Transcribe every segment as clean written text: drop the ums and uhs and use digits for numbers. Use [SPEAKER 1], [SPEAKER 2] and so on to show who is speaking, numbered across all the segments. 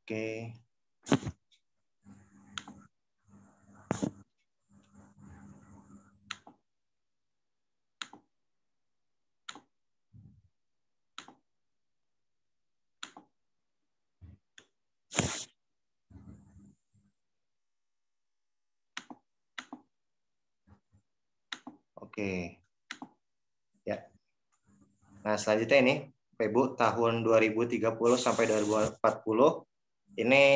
[SPEAKER 1] Oke. Oke. Ya. Nah, selanjutnya ini, Bapak Ibu, tahun 2030 sampai 2040 ini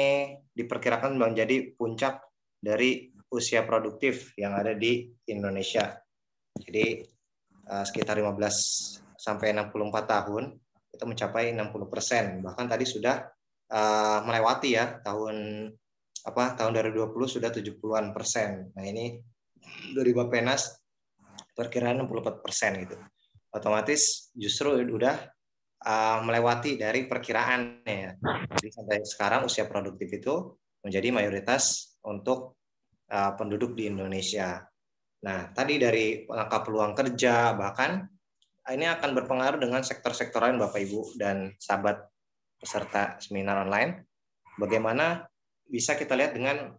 [SPEAKER 1] diperkirakan menjadi puncak dari usia produktif yang ada di Indonesia. Jadi sekitar 15 sampai 64 tahun itu mencapai 60%. Bahkan tadi sudah melewati ya tahun 2020 sudah 70-an%. Nah, ini dari Bappenas perkiraan 64% gitu. Otomatis justru udah melewati dari perkiraannya. Jadi sampai sekarang usia produktif itu menjadi mayoritas untuk penduduk di Indonesia. Nah, tadi dari angka peluang kerja, bahkan ini akan berpengaruh dengan sektor-sektor lain, Bapak Ibu dan sahabat peserta seminar online. Bagaimana bisa kita lihat dengan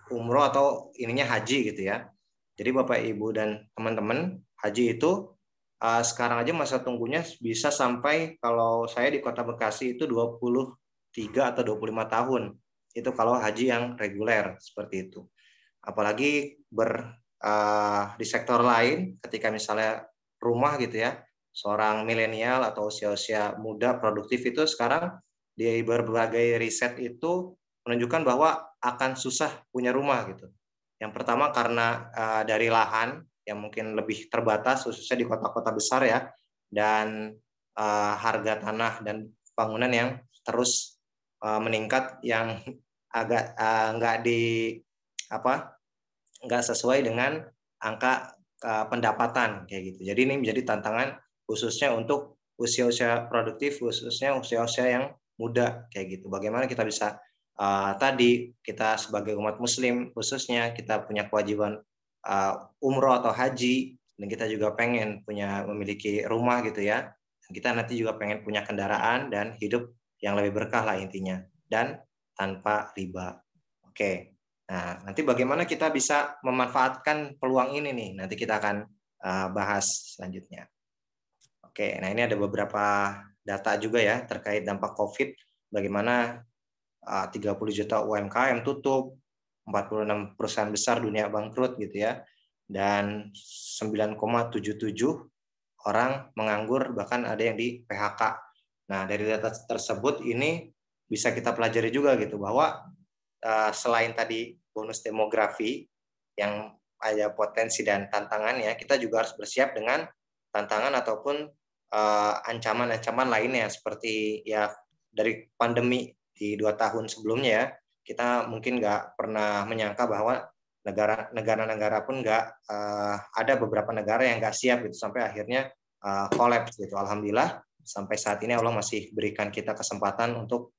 [SPEAKER 1] umroh atau ininya haji gitu ya. Jadi Bapak Ibu dan teman-teman, haji itu sekarang aja masa tunggunya bisa sampai kalau saya di Kota Bekasi itu 23 atau 25 tahun. Itu kalau haji yang reguler seperti itu. Apalagi di sektor lain ketika misalnya rumah gitu ya, seorang milenial atau usia-usia muda produktif itu sekarang di berbagai riset itu menunjukkan bahwa akan susah punya rumah gitu. Yang pertama karena dari lahan yang mungkin lebih terbatas khususnya di kota-kota besar ya, dan harga tanah dan bangunan yang terus meningkat yang agak nggak sesuai dengan angka pendapatan kayak gitu. Jadi ini menjadi tantangan khususnya untuk usia-usia produktif, khususnya usia-usia yang muda kayak gitu. Bagaimana kita bisa tadi kita sebagai umat Muslim khususnya kita punya kewajiban umroh atau haji, dan kita juga pengen memiliki rumah gitu ya. Dan kita nanti juga pengen punya kendaraan dan hidup yang lebih berkah lah intinya, dan tanpa riba. Oke. Nah, nanti bagaimana kita bisa memanfaatkan peluang ini nih? Nanti kita akan bahas selanjutnya. Oke, nah ini ada beberapa data juga ya terkait dampak COVID, bagaimana 30 juta UMKM tutup, 46 perusahaan besar dunia bangkrut gitu ya, dan 9,77 orang menganggur, bahkan ada yang di PHK. Nah, dari data tersebut ini bisa kita pelajari juga gitu, bahwa selain tadi bonus demografi yang ada potensi dan tantangannya, kita juga harus bersiap dengan tantangan ataupun ancaman-ancaman lainnya seperti ya dari pandemi di 2 tahun sebelumnya ya, kita mungkin nggak pernah menyangka bahwa negara-negara pun nggak ada beberapa negara yang nggak siap gitu sampai akhirnya kolaps gitu. Alhamdulillah sampai saat ini Allah masih berikan kita kesempatan untuk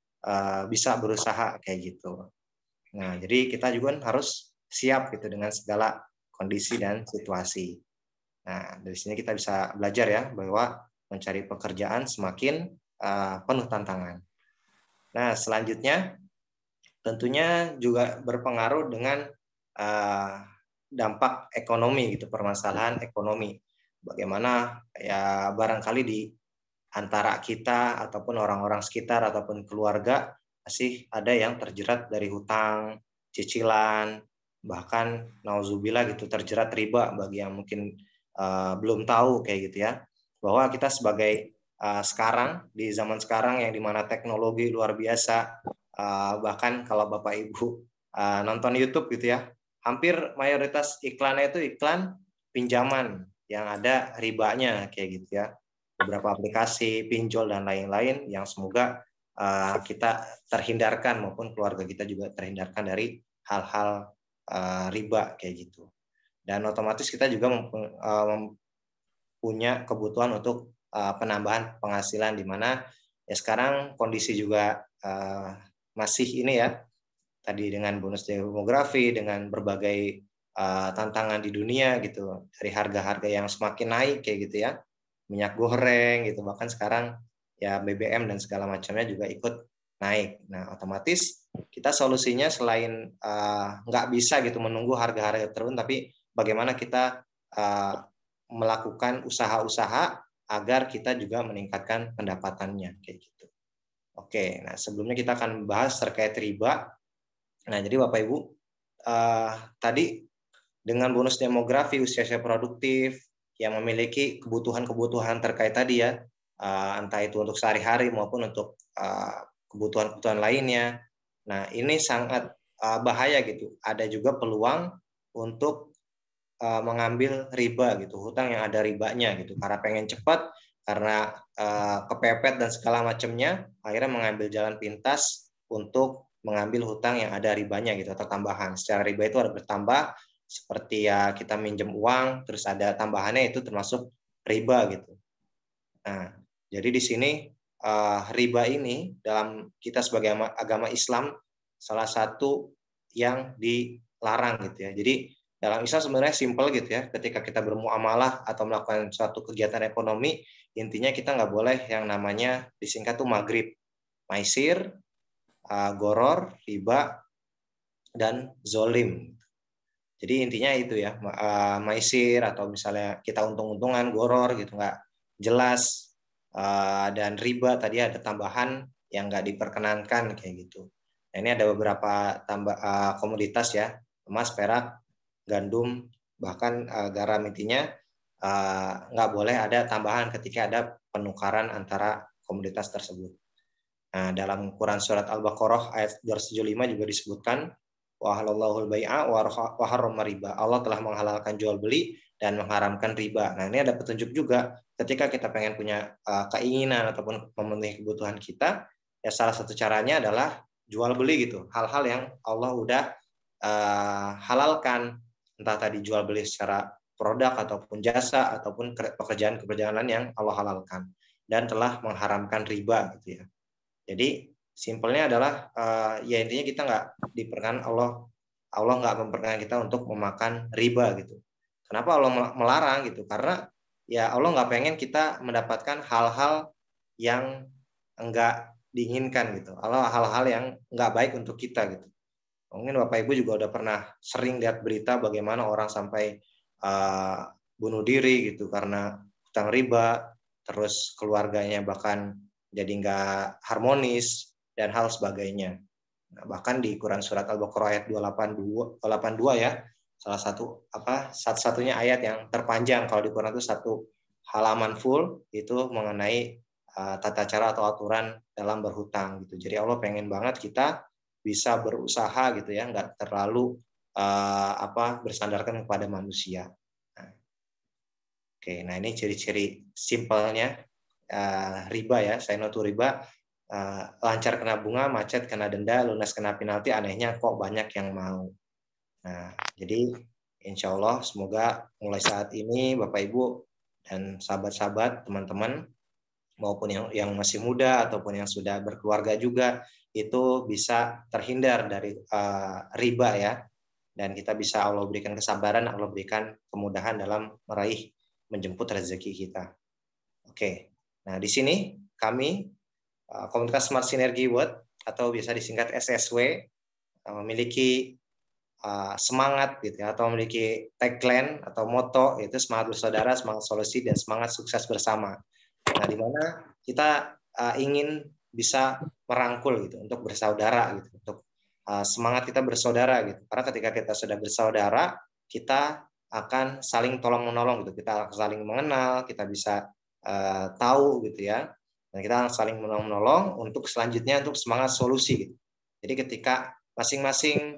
[SPEAKER 1] bisa berusaha kayak gitu. Nah, jadi kita juga harus siap gitu dengan segala kondisi dan situasi. Nah, dari sini kita bisa belajar ya bahwa mencari pekerjaan semakin penuh tantangan. Nah, selanjutnya tentunya juga berpengaruh dengan dampak ekonomi gitu, permasalahan ekonomi. Bagaimana ya barangkali di antara kita ataupun orang-orang sekitar ataupun keluarga masih ada yang terjerat dari hutang, cicilan, bahkan nauzubillah gitu terjerat riba bagi yang mungkin belum tahu kayak gitu ya. Bahwa kita sebagai sekarang di zaman sekarang yang dimana teknologi luar biasa, bahkan kalau Bapak Ibu nonton YouTube gitu ya, hampir mayoritas iklannya itu iklan pinjaman yang ada ribanya kayak gitu ya, beberapa aplikasi pinjol dan lain-lain yang semoga kita terhindarkan maupun keluarga kita juga terhindarkan dari hal-hal riba kayak gitu. Dan otomatis kita juga punya kebutuhan untuk penambahan penghasilan, di mana ya sekarang kondisi juga masih ini ya, tadi dengan bonus demografi, dengan berbagai tantangan di dunia gitu, dari harga-harga yang semakin naik kayak gitu ya, minyak goreng gitu, bahkan sekarang ya BBM dan segala macamnya juga ikut naik. Nah, otomatis kita solusinya selain nggak bisa gitu menunggu harga-harga turun, tapi bagaimana kita melakukan usaha-usaha agar kita juga meningkatkan pendapatannya kayak gitu. Oke, nah sebelumnya kita akan bahas terkait riba. Nah, jadi Bapak Ibu, tadi dengan bonus demografi usia produktif yang memiliki kebutuhan-kebutuhan terkait tadi ya, entah itu untuk sehari-hari maupun untuk kebutuhan-kebutuhan lainnya. Nah, ini sangat bahaya gitu. Ada juga peluang untuk mengambil riba gitu, hutang yang ada ribanya gitu, karena pengen cepat, karena kepepet dan segala macamnya, akhirnya mengambil jalan pintas untuk mengambil hutang yang ada ribanya gitu atau tambahan. Secara riba itu ada bertambah, seperti ya kita minjem uang, terus ada tambahannya itu termasuk riba gitu. Nah, jadi di sini riba ini dalam kita sebagai agama Islam salah satu yang dilarang gitu ya. Jadi dalam Islam sebenarnya simpel gitu ya. Ketika kita bermuamalah atau melakukan suatu kegiatan ekonomi, intinya kita nggak boleh yang namanya disingkat tuh maghrib, maisir, goror, riba, dan zolim. Jadi intinya itu ya, maisir atau misalnya kita untung-untungan, goror gitu nggak jelas, dan riba tadi ada tambahan yang nggak diperkenankan kayak gitu. Nah, ini ada beberapa komoditas ya, emas, perak, gandum, bahkan garam, intinya nggak boleh ada tambahan ketika ada penukaran antara komoditas tersebut. Nah, dalam Quran surat Al-Baqarah ayat 275 juga disebutkan wahalallahul bai'a wa harrama riba. Allah telah menghalalkan jual beli dan mengharamkan riba. Nah, ini ada petunjuk juga ketika kita pengen punya keinginan ataupun memenuhi kebutuhan kita, ya salah satu caranya adalah jual beli gitu. Hal-hal yang Allah udah halalkan, entah tadi jual beli secara produk ataupun jasa ataupun pekerjaan-pekerjaan yang Allah halalkan dan telah mengharamkan riba gitu ya. Jadi simpelnya adalah ya intinya kita nggak diperkenan Allah nggak memperkenan kita untuk memakan riba gitu. Kenapa Allah melarang gitu? Karena ya Allah nggak pengen kita mendapatkan hal-hal yang enggak diinginkan gitu. Allah hal-hal yang nggak baik untuk kita gitu. Mungkin Bapak Ibu juga udah pernah sering lihat berita bagaimana orang sampai bunuh diri gitu karena hutang riba, terus keluarganya bahkan jadi nggak harmonis dan hal sebagainya. Nah, bahkan di Quran surat Al-Baqarah ayat 282 ya, salah satu satu-satunya ayat yang terpanjang kalau di Quran itu satu halaman full itu mengenai tata cara atau aturan dalam berhutang gitu. Jadi Allah pengen banget kita bisa berusaha gitu ya, nggak terlalu bersandarkan kepada manusia. Nah, oke, nah ini ciri-ciri simpelnya riba ya, say no to riba. Lancar kena bunga, macet kena denda, lunas kena penalti, anehnya kok banyak yang mau. Nah, jadi insya Allah semoga mulai saat ini Bapak Ibu dan sahabat-sahabat, teman-teman maupun yang masih muda ataupun yang sudah berkeluarga juga itu bisa terhindar dari riba ya, dan kita bisa Allah berikan kesabaran, Allah berikan kemudahan dalam meraih menjemput rezeki kita. Oke, nah di sini kami komunitas Smart Synergy World atau bisa disingkat SSW memiliki semangat gitu ya, atau memiliki tagline atau moto yaitu semangat bersaudara, semangat solusi, dan semangat sukses bersama. Nah, di mana kita ingin bisa merangkul gitu untuk bersaudara gitu, untuk semangat kita bersaudara gitu. Karena ketika kita sudah bersaudara, kita akan saling tolong menolong gitu. Kita akan saling mengenal, kita bisa tahu gitu ya. Dan kita akan saling menolong untuk selanjutnya untuk semangat solusi gitu. Jadi ketika masing-masing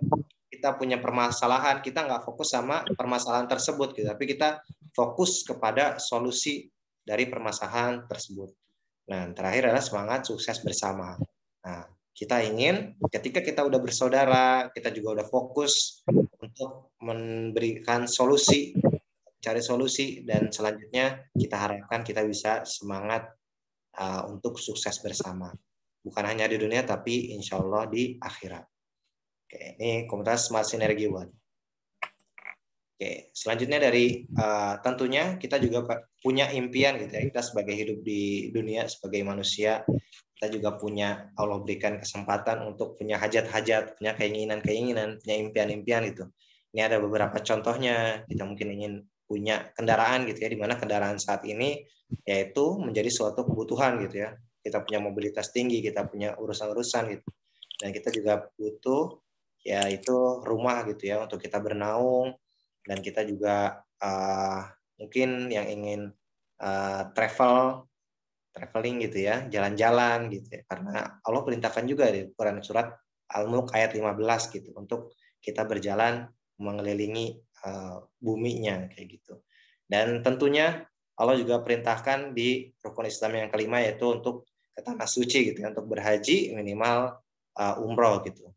[SPEAKER 1] kita punya permasalahan, kita nggak fokus sama permasalahan tersebut gitu, tapi kita fokus kepada solusi dari permasalahan tersebut. Nah, terakhir adalah semangat sukses bersama. Nah, kita ingin ketika kita udah bersaudara, kita juga udah fokus untuk memberikan solusi, cari solusi, dan selanjutnya kita harapkan kita bisa semangat untuk sukses bersama. Bukan hanya di dunia, tapi insya Allah di akhirat. Oke, ini komunitas Smart Synergy One. Oke, selanjutnya dari tentunya kita juga punya impian gitu ya. Kita sebagai hidup di dunia sebagai manusia, kita juga punya Allah berikan kesempatan untuk punya hajat-hajat, punya keinginan-keinginan, punya impian-impian gitu. Ini ada beberapa contohnya. Kita mungkin ingin punya kendaraan gitu ya, di mana kendaraan saat ini yaitu menjadi suatu kebutuhan gitu ya. Kita punya mobilitas tinggi, kita punya urusan-urusan gitu. Dan kita juga butuh yaitu rumah gitu ya untuk kita bernaung, dan kita juga mungkin yang ingin traveling gitu ya, jalan-jalan gitu ya. Karena Allah perintahkan juga di Quran surat Al-Mulk ayat 15 gitu untuk kita berjalan mengelilingi buminya kayak gitu. Dan tentunya Allah juga perintahkan di rukun Islam yang kelima yaitu untuk ke tanah suci gitu ya, untuk berhaji minimal umroh gitu.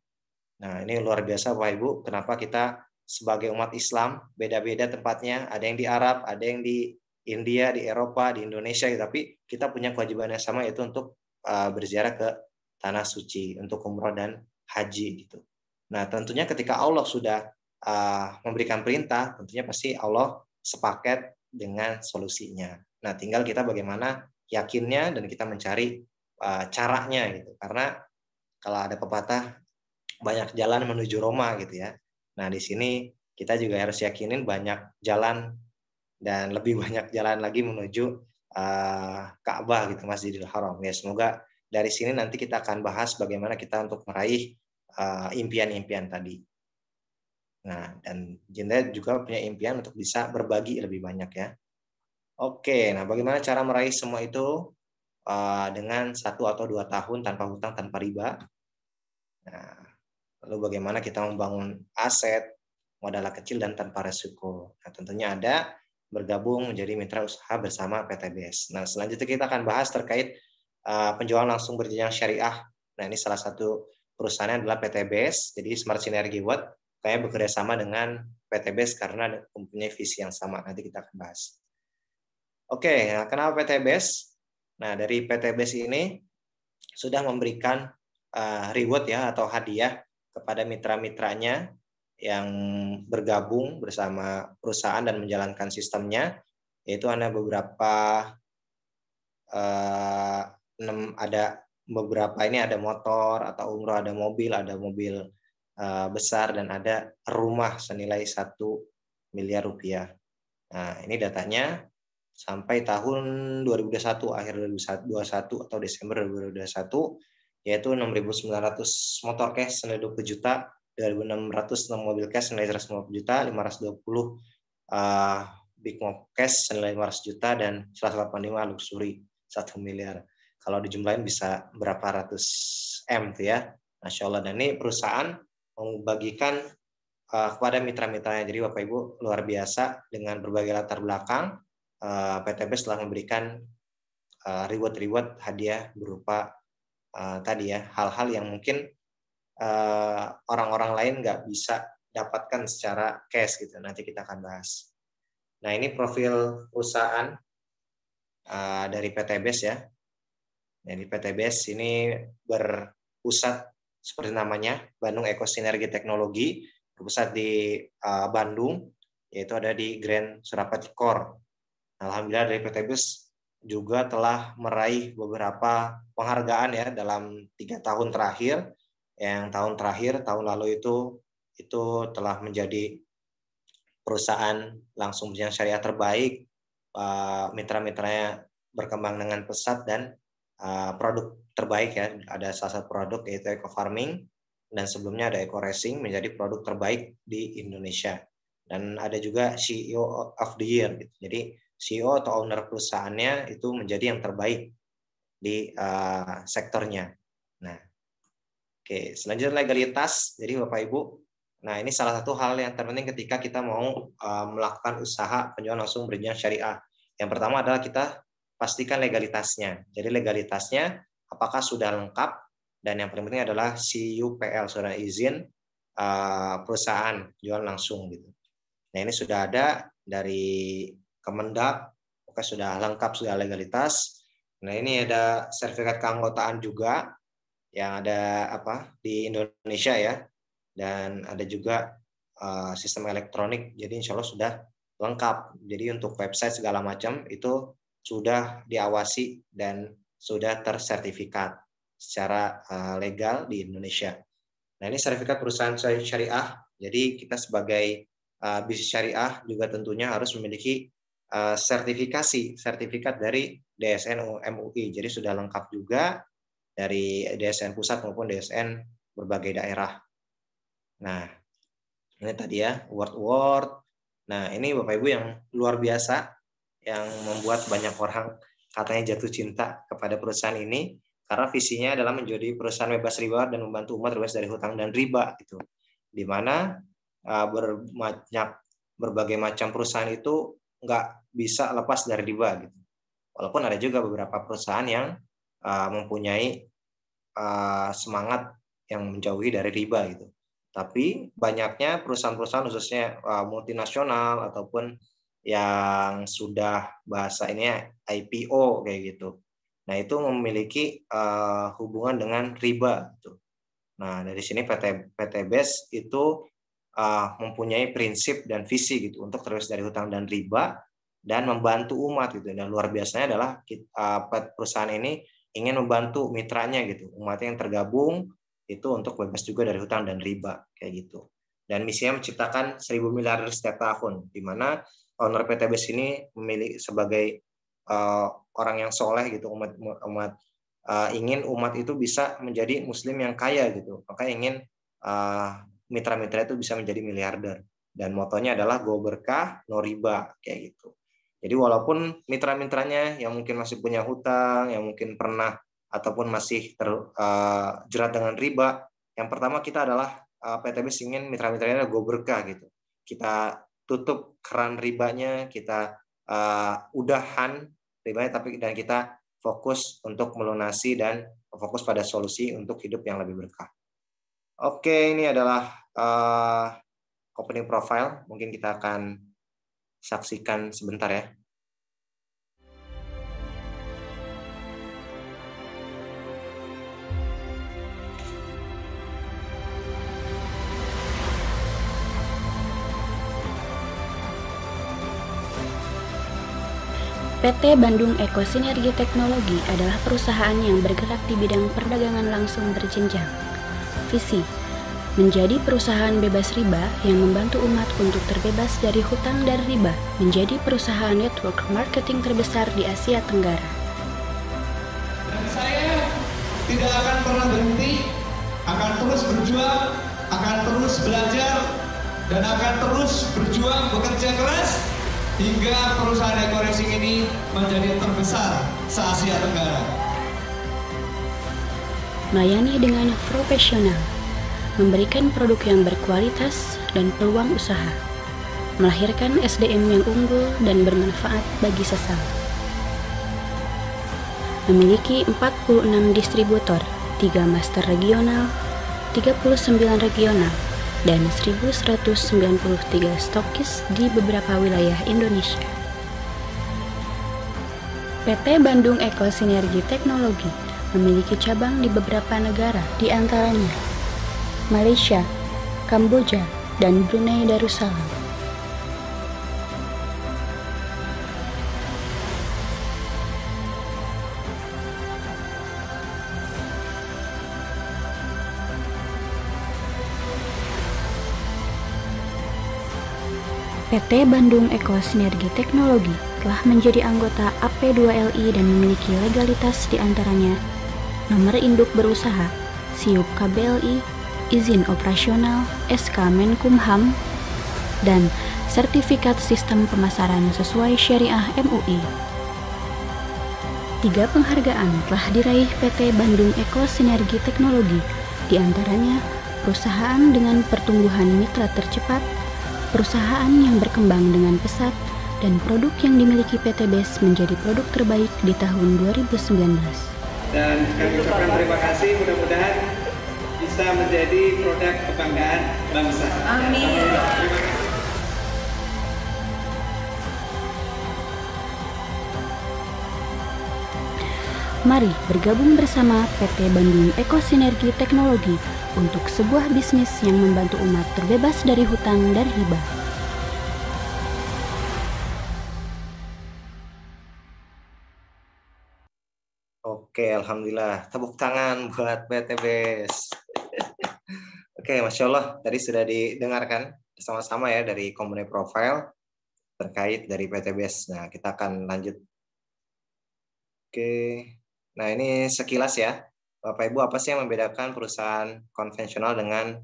[SPEAKER 1] Nah, ini luar biasa Bapak Ibu, kenapa kita sebagai umat Islam beda-beda tempatnya, ada yang di Arab, ada yang di India, di Eropa, di Indonesia, tapi kita punya kewajiban yang sama yaitu untuk berziarah ke tanah suci, untuk umroh dan haji gitu. Nah, tentunya ketika Allah sudah memberikan perintah, tentunya pasti Allah sepaket dengan solusinya. Nah, tinggal kita bagaimana yakinnya dan kita mencari caranya gitu. Karena kalau ada pepatah banyak jalan menuju Roma gitu ya. Nah, di sini kita juga harus yakinin banyak jalan dan lebih banyak jalan lagi menuju Ka'bah gitu, Masjidil Haram. Ya, semoga dari sini nanti kita akan bahas bagaimana kita untuk meraih impian-impian tadi. Nah, dan Jinda juga punya impian untuk bisa berbagi lebih banyak ya. Oke, nah bagaimana cara meraih semua itu dengan 1 atau 2 tahun tanpa hutang, tanpa riba? Nah, lalu bagaimana kita membangun aset, modal kecil dan tanpa resiko. Nah, tentunya ada bergabung menjadi mitra usaha bersama PTBS. Nah, selanjutnya kita akan bahas terkait penjualan langsung berjenjang syariah. Nah, ini salah satu perusahaannya adalah PTBS, jadi Smart Synergy Watt, kayak bekerja sama dengan PTBS karena mempunyai visi yang sama. Nanti kita akan bahas. Oke, nah kenapa PTBS? Nah, dari PTBS ini sudah memberikan reward ya atau hadiah kepada mitra-mitranya yang bergabung bersama perusahaan dan menjalankan sistemnya, yaitu ada beberapa ada beberapa ini ada motor atau umroh, ada mobil besar, dan ada rumah senilai 1 miliar rupiah. Nah, ini datanya sampai tahun 2021, akhir 2021 atau Desember 2021, yaitu 6.900 motor cash senilai 20 juta, 2.606 mobil cash senilai 150 juta, 520 big mob cash senilai 500 juta, dan 185 luxury 1 miliar. Kalau dijumlahin bisa berapa ratus M tuh ya. Masya Allah. Dan ini perusahaan membagikan kepada mitra-mitranya. Jadi Bapak Ibu luar biasa dengan berbagai latar belakang. PTBS telah memberikan reward hadiah berupa tadi ya, hal-hal yang mungkin orang-orang lain nggak bisa dapatkan secara cash gitu. Nanti kita akan bahas. Nah, ini profil perusahaan dari PTBS ya. Jadi PTBS ini berpusat seperti namanya, Bandung Eko Sinergi Teknologi, berpusat di Bandung, yaitu ada di Grand Surapati Core. Alhamdulillah dari PTBS juga telah meraih beberapa penghargaan ya dalam 3 tahun terakhir. Yang tahun lalu itu telah menjadi perusahaan langsung berjalan syariah terbaik, mitra-mitranya berkembang dengan pesat, dan produk terbaik ya, ada salah satu produk yaitu Eco Farming, dan sebelumnya ada Eco Racing menjadi produk terbaik di Indonesia, dan ada juga CEO of the Year gitu. Jadi CEO atau owner perusahaannya itu menjadi yang terbaik di sektornya. Nah, oke, selanjutnya legalitas. Jadi Bapak Ibu, nah ini salah satu hal yang terpenting ketika kita mau melakukan usaha penjualan langsung berjenjang syariah. Yang pertama adalah kita pastikan legalitasnya. Jadi legalitasnya apakah sudah lengkap, dan yang paling penting adalah CUPL, surat izin perusahaan jual langsung gitu. Nah, ini sudah ada dari Kemendak, oke, sudah lengkap, sudah legalitas. Nah, ini ada sertifikat keanggotaan juga yang ada di Indonesia ya, dan ada juga sistem elektronik, jadi insya Allah sudah lengkap. Jadi untuk website segala macam itu sudah diawasi dan sudah tersertifikat secara legal di Indonesia. Nah, ini sertifikat perusahaan syariah. Jadi kita sebagai bisnis syariah juga tentunya harus memiliki sertifikat dari DSN MUI. Jadi sudah lengkap juga dari DSN pusat maupun DSN berbagai daerah. Nah, ini tadi ya award. Nah, ini Bapak Ibu yang luar biasa yang membuat banyak orang katanya jatuh cinta kepada perusahaan ini. Karena visinya adalah menjadi perusahaan bebas riba dan membantu umat bebas dari hutang dan riba, gitu. Di mana berbagai macam perusahaan itu nggak bisa lepas dari riba, gitu. Walaupun ada juga beberapa perusahaan yang mempunyai semangat yang menjauhi dari riba, gitu. Tapi banyaknya perusahaan-perusahaan khususnya multinasional ataupun yang sudah bahasa ini IPO kayak gitu. Nah, itu memiliki hubungan dengan riba. Gitu. Nah, dari sini PT BES itu mempunyai prinsip dan visi gitu untuk terus dari hutang dan riba dan membantu umat gitu. Dan luar biasanya adalah perusahaan ini ingin membantu mitranya gitu, umat yang tergabung itu untuk bebas juga dari hutang dan riba kayak gitu. Dan misinya menciptakan 1.000 miliar setiap tahun, di mana owner PT BES ini memilih sebagai orang yang soleh gitu, umat ingin umat itu bisa menjadi muslim yang kaya gitu, maka ingin mitra-mitra itu bisa menjadi miliarder, dan motonya adalah go berkah no riba kayak gitu. Jadi walaupun mitra-mitranya yang mungkin masih punya hutang, yang mungkin pernah ataupun masih terjerat dengan riba, yang pertama kita adalah PT BES ingin mitra-mitranya go berkah gitu. Kita tutup keran ribanya, kita udahan ribanya, dan kita fokus untuk melunasi dan fokus pada solusi untuk hidup yang lebih berkah. Oke, ini adalah company profile. Mungkin kita akan saksikan sebentar ya.
[SPEAKER 2] PT Bandung Eko Sinergi Teknologi adalah perusahaan yang bergerak di bidang perdagangan langsung berjenjang. Visi: menjadi perusahaan bebas riba yang membantu umat untuk terbebas dari hutang dan riba, menjadi perusahaan network marketing terbesar di Asia Tenggara.
[SPEAKER 3] Dan saya tidak akan pernah berhenti, akan terus berjuang, akan terus belajar, dan akan terus berjuang bekerja keras hingga perusahaan Eko Racing ini menjadi terbesar se-Asia Tenggara.
[SPEAKER 2] Melayani dengan profesional, memberikan produk yang berkualitas dan peluang usaha, melahirkan SDM yang unggul dan bermanfaat bagi sesama. Memiliki 46 distributor, 3 master regional, 39 regional, dan 1.193 stokis di beberapa wilayah Indonesia. PT Bandung Eko Sinergi Teknologi memiliki cabang di beberapa negara, di antaranya Malaysia, Kamboja, dan Brunei Darussalam. PT Bandung Eko Sinergi Teknologi telah menjadi anggota AP2LI dan memiliki legalitas diantaranya nomor induk berusaha, SIUP KBLI, izin operasional, SK Menkumham, dan sertifikat sistem pemasaran sesuai syariah MUI. 3 penghargaan telah diraih PT Bandung Eko Sinergi Teknologi, diantaranya perusahaan dengan pertumbuhan mitra tercepat, perusahaan yang berkembang dengan pesat, dan produk yang dimiliki PT BES menjadi produk terbaik di tahun 2019.
[SPEAKER 3] Dan kami ucapkan terima kasih, mudah-mudahan bisa menjadi produk kebanggaan bangsa.
[SPEAKER 2] Amin.
[SPEAKER 3] Terima kasih.
[SPEAKER 2] Mari bergabung bersama PT Bandung Eko Sinergi Teknologi untuk sebuah bisnis yang membantu umat terbebas dari hutang dan riba.
[SPEAKER 1] Oke, alhamdulillah. Tepuk tangan buat PTBS. Oke, Masya Allah. Tadi sudah didengarkan sama-sama ya dari Company Profile terkait dari PTBS. Nah, kita akan lanjut. Oke. Nah, ini sekilas ya. Bapak Ibu, apa sih yang membedakan perusahaan konvensional dengan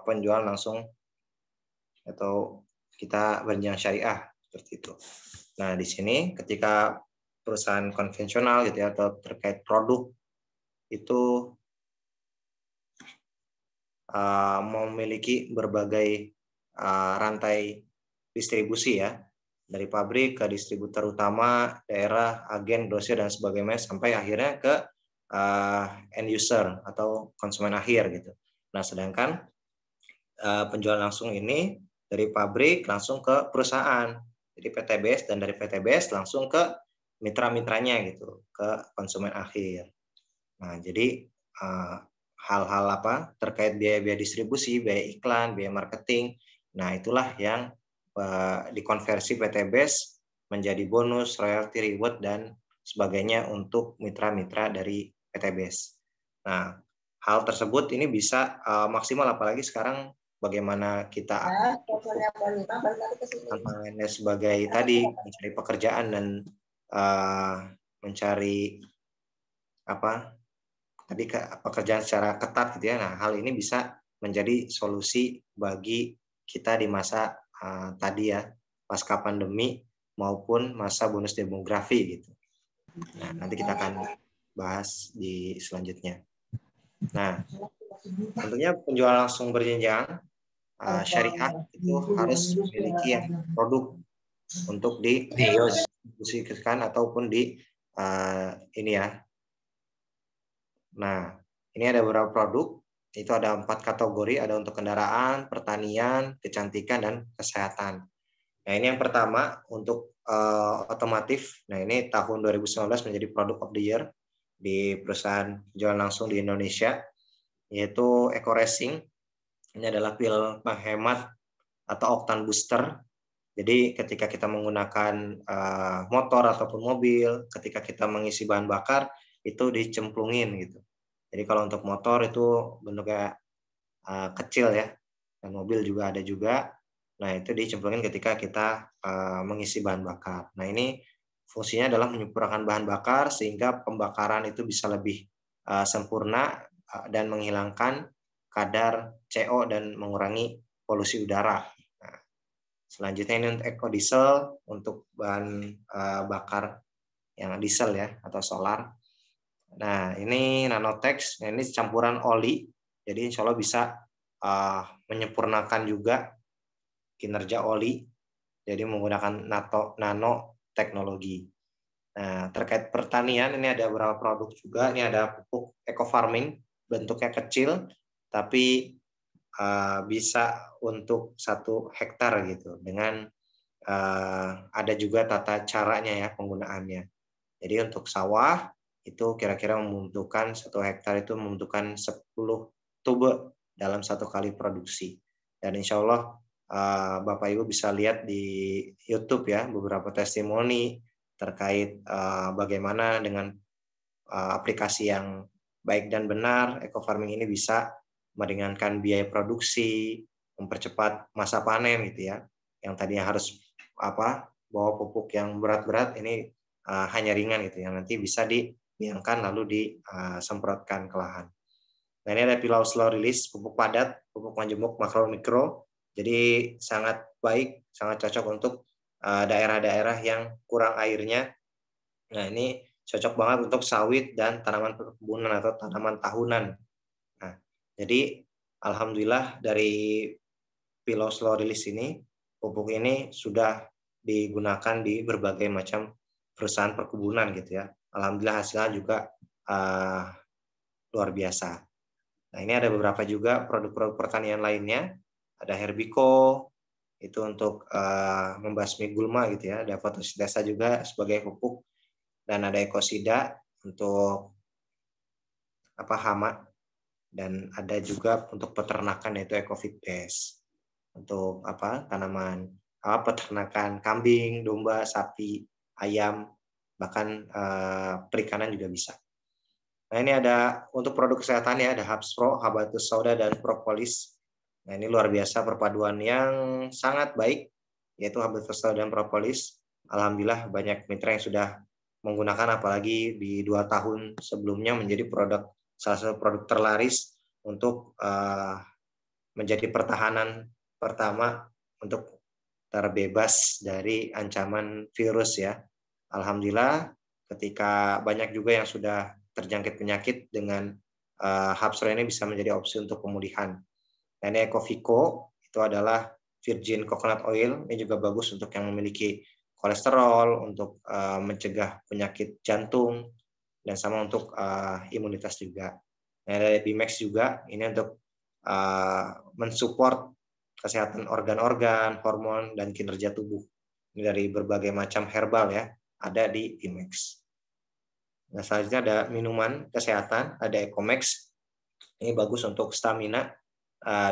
[SPEAKER 1] penjualan langsung atau kita berjenjang syariah seperti itu. Nah, di sini ketika perusahaan konvensional gitu ya atau terkait produk itu memiliki berbagai rantai distribusi ya, dari pabrik ke distributor utama, daerah, agen, grosir dan sebagainya sampai akhirnya ke end user atau konsumen akhir gitu. Nah, sedangkan penjualan langsung ini dari pabrik langsung ke perusahaan, jadi PTBS, dan dari PTBS langsung ke mitra-mitranya gitu, ke konsumen akhir. Nah, jadi hal-hal apa terkait biaya-biaya distribusi, biaya iklan, biaya marketing, nah itulah yang dikonversi PTBS menjadi bonus, royalty, reward, dan sebagainya untuk mitra-mitra dari PTBS. Nah, hal tersebut ini bisa maksimal, apalagi sekarang bagaimana kita tantangannya sebagai tadi mencari pekerjaan dan mencari apa tadi pekerjaan secara ketat gitu ya. Nah, hal ini bisa menjadi solusi bagi kita di masa tadi ya, pasca pandemi maupun masa bonus demografi gitu. Nah, nanti kita akan bahas di selanjutnya. Nah, tentunya penjualan langsung berjenjang syariah itu harus memiliki yang produk untuk didistribusikan ataupun di ini ya. Nah, ini ada beberapa produk, itu ada 4 kategori, ada untuk kendaraan, pertanian, kecantikan, dan kesehatan. Nah, ini yang pertama untuk otomotif. Nah, ini tahun 2019 menjadi Product of the Year di perusahaan jualan langsung di Indonesia, yaitu Eco Racing. Ini adalah pil penghemat atau oktan booster. Jadi ketika kita menggunakan motor ataupun mobil, ketika kita mengisi bahan bakar, itu dicemplungin gitu. Jadi kalau untuk motor itu bentuknya kecil ya, dan mobil juga ada juga. Nah, itu dicemplungin ketika kita mengisi bahan bakar. Nah, ini fungsinya adalah menyempurnakan bahan bakar sehingga pembakaran itu bisa lebih sempurna dan menghilangkan kadar CO dan mengurangi polusi udara. Nah, selanjutnya ini untuk ekodiesel, untuk bahan bakar yang diesel ya atau solar. Nah, ini Nanotex. Nah, ini campuran oli, jadi insya Allah bisa menyempurnakan juga kinerja oli, jadi menggunakan nanoteknologi. Nah, terkait pertanian, ini ada beberapa produk juga. Ini ada pupuk eco farming, bentuknya kecil, tapi bisa untuk 1 hektar gitu, dengan ada juga tata caranya ya penggunaannya. Jadi untuk sawah itu kira-kira membutuhkan 1 hektar itu membutuhkan 10 tube dalam 1 kali produksi. Dan insya Allah Bapak Ibu bisa lihat di YouTube ya beberapa testimoni terkait bagaimana dengan aplikasi yang baik dan benar eco farming ini bisa meringankan biaya produksi, mempercepat masa panen gitu ya. Yang tadinya harus bawa pupuk yang berat-berat, ini hanya ringan gitu, yang nanti bisa didiamkan lalu disemprotkan ke lahan. Nah, ini ada pilau slow release, pupuk padat, pupuk majemuk makro mikro. Jadi sangat baik, sangat cocok untuk daerah-daerah yang kurang airnya. Nah, ini cocok banget untuk sawit dan tanaman perkebunan atau tanaman tahunan. Nah, jadi alhamdulillah dari pilau slow release ini, pupuk ini sudah digunakan di berbagai macam perusahaan perkebunan gitu ya. Alhamdulillah hasilnya juga luar biasa. Nah, ini ada beberapa juga produk-produk pertanian lainnya. Ada Herbiko, itu untuk membasmi gulma gitu ya. Ada fotosintesa juga sebagai pupuk. Dan ada Ekosida untuk hama. Dan ada juga untuk peternakan yaitu EcoFit Base. Untuk tanaman peternakan kambing, domba, sapi, ayam, bahkan perikanan juga bisa. Nah, ini ada untuk produk kesehatan ya, ada Hubs Pro, Habatus Sauda, dan Propolis. Nah, ini luar biasa perpaduan yang sangat baik, yaitu Habatus Sauda dan Propolis. Alhamdulillah banyak mitra yang sudah menggunakan, apalagi di 2 tahun sebelumnya menjadi salah satu produk terlaris untuk menjadi pertahanan pertama untuk terbebas dari ancaman virus ya. Alhamdulillah ketika banyak juga yang sudah terjangkit penyakit, dengan Hubs Pro ini bisa menjadi opsi untuk pemulihan. Dan Ecovico itu adalah virgin coconut oil, ini juga bagus untuk yang memiliki kolesterol, untuk mencegah penyakit jantung, dan sama untuk imunitas juga. Nah, ada Bimax juga, ini untuk mensupport kesehatan organ-organ, hormon, dan kinerja tubuh. Ini dari berbagai macam herbal ya, ada di Bimax. Nah, selanjutnya ada minuman kesehatan, ada Ecomax. Ini bagus untuk stamina,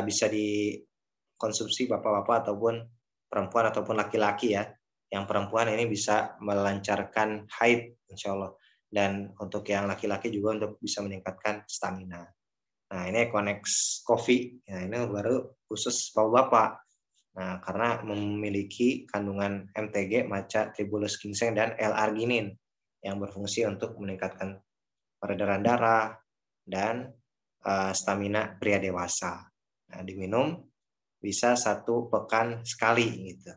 [SPEAKER 1] bisa dikonsumsi bapak-bapak ataupun perempuan ataupun laki-laki ya. Yang perempuan ini bisa melancarkan haid, insya Allah. Dan untuk yang laki-laki juga untuk bisa meningkatkan stamina. Nah, ini Econex Coffee. Nah, ini baru khusus bapak-bapak. Nah, karena memiliki kandungan MTG, maca, tribulus ginseng, dan L-arginin yang berfungsi untuk meningkatkan peredaran darah dan stamina pria dewasa. Nah, diminum bisa 1 pekan sekali gitu.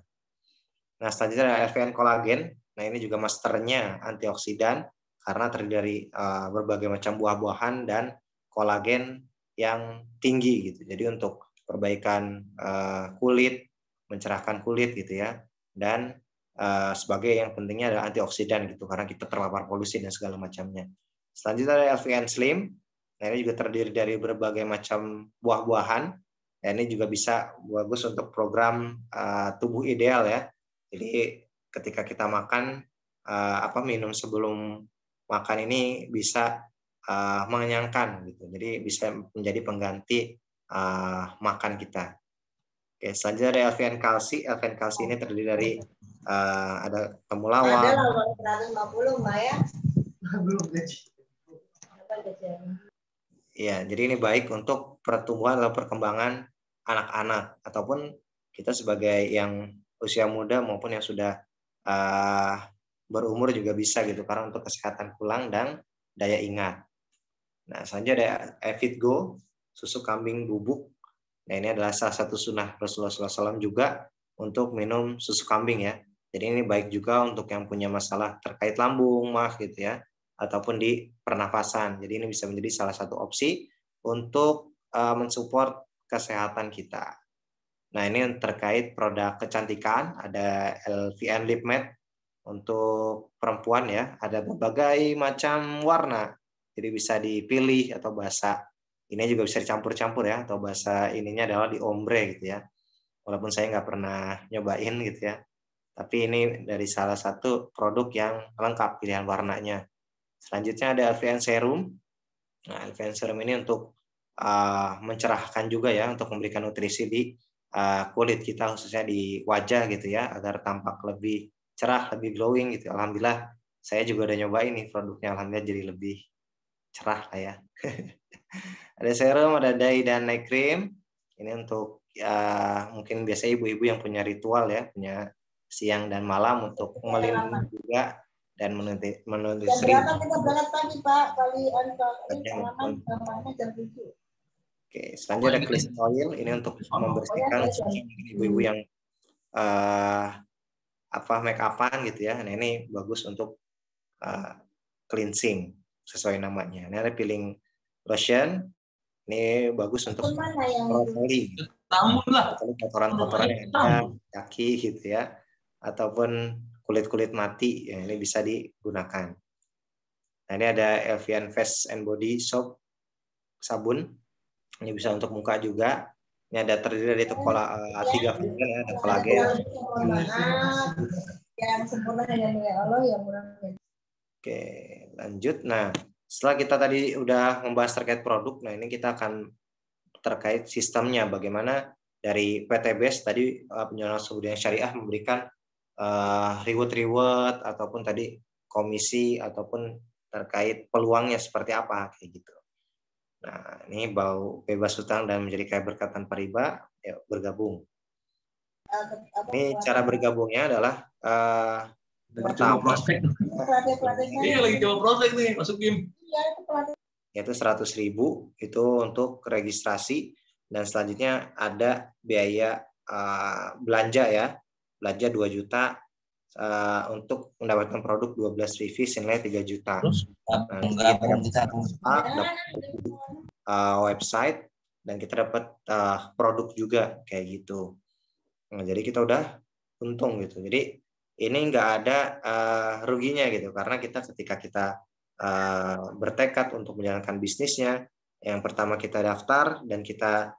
[SPEAKER 1] Nah, selanjutnya ada LVN Collagen. Nah, ini juga masternya antioksidan karena terdiri dari berbagai macam buah-buahan dan kolagen yang tinggi gitu. Jadi untuk perbaikan kulit, mencerahkan kulit gitu ya. Dan sebagai yang pentingnya adalah antioksidan gitu, karena kita terpapar polusi dan segala macamnya. Selanjutnya ada LVN Slim. Nah, ini juga terdiri dari berbagai macam buah-buahan. Dan ini juga bisa bagus untuk program tubuh ideal ya. Jadi ketika kita makan, minum sebelum makan ini bisa mengenyangkan gitu. Jadi bisa menjadi pengganti makan kita. Oke, selanjutnya ada LVN Kalsi. LVN Kalsi ini terdiri dari ada temulawak.
[SPEAKER 4] Ada 150 Mbak ya. Belum gaji.
[SPEAKER 1] Ya, jadi ini baik untuk pertumbuhan atau perkembangan anak-anak ataupun kita sebagai yang usia muda maupun yang sudah berumur juga bisa gitu, karena untuk kesehatan tulang dan daya ingat. Nah, selanjutnya ada Evitgo, susu kambing bubuk. Nah, ini adalah salah satu sunnah Rasulullah SAW juga untuk minum susu kambing ya. Jadi ini baik juga untuk yang punya masalah terkait lambung, mah gitu ya, ataupun di pernafasan. Jadi ini bisa menjadi salah satu opsi untuk mensupport kesehatan kita. Nah, ini terkait produk kecantikan, ada LVN Lip Matte untuk perempuan ya, ada berbagai macam warna. Jadi bisa dipilih atau bahasa ini juga bisa dicampur-campur ya, atau bahasa ininya adalah di ombre gitu ya. Walaupun saya nggak pernah nyobain gitu ya. Tapi ini dari salah satu produk yang lengkap pilihan warnanya. Selanjutnya ada LVN Serum. Nah, LVN Serum ini untuk mencerahkan juga ya, untuk memberikan nutrisi di kulit kita, khususnya di wajah gitu ya, agar tampak lebih cerah, lebih glowing gitu. Alhamdulillah saya juga udah nyobain nih produknya, alhamdulillah jadi lebih cerah lah ya. Ada serum, ada dye dan night cream. Ini untuk mungkin biasa ibu-ibu yang punya ritual ya, punya siang dan malam untuk melindungi juga dan menuntut.
[SPEAKER 4] Berapa kita berangkat pagi Pak? Kali salaman jam 7.
[SPEAKER 1] Oke, selanjutnya ada cleansing oil. Ini untuk membersihkan ibu-ibu yang make upan gitu ya. Nah, ini bagus untuk cleansing sesuai namanya. Ini ada peeling lotion. Ini bagus untuk merotoli kotoran-kotoran yang ada kaki gitu ya, ataupun kulit-kulit mati ya, ini bisa digunakan. Nah, ini ada LVN Face and Body Soap, sabun. Ini bisa untuk muka juga. Ini ada terdiri dari 3 varian ya, ada kolagen.
[SPEAKER 4] Yang sempurna hanya milik Allah, yang murah.
[SPEAKER 1] Oke, lanjut. Nah, setelah kita tadi udah membahas terkait produk, nah ini kita akan terkait sistemnya, bagaimana dari PTBS tadi penjualan langsung budaya syariah memberikan reward ataupun tadi komisi ataupun terkait peluangnya seperti apa kayak gitu. Nah, ini bau bebas hutang dan menjadi kaya berkat tanpa riba, ya, bergabung. Ini cara bergabungnya adalah pertama
[SPEAKER 5] Iya lagi coba prospek nih, masukin.
[SPEAKER 1] Yaitu 100.000 itu untuk registrasi, dan selanjutnya ada biaya belanja ya, belanja 2 juta untuk mendapatkan produk 12 review senilai 3 juta.
[SPEAKER 5] Terus
[SPEAKER 1] website dan kita dapat produk juga kayak gitu. Nah, jadi kita udah untung gitu. Jadi ini nggak ada ruginya gitu, karena kita ketika kita bertekad untuk menjalankan bisnisnya, yang pertama kita daftar dan kita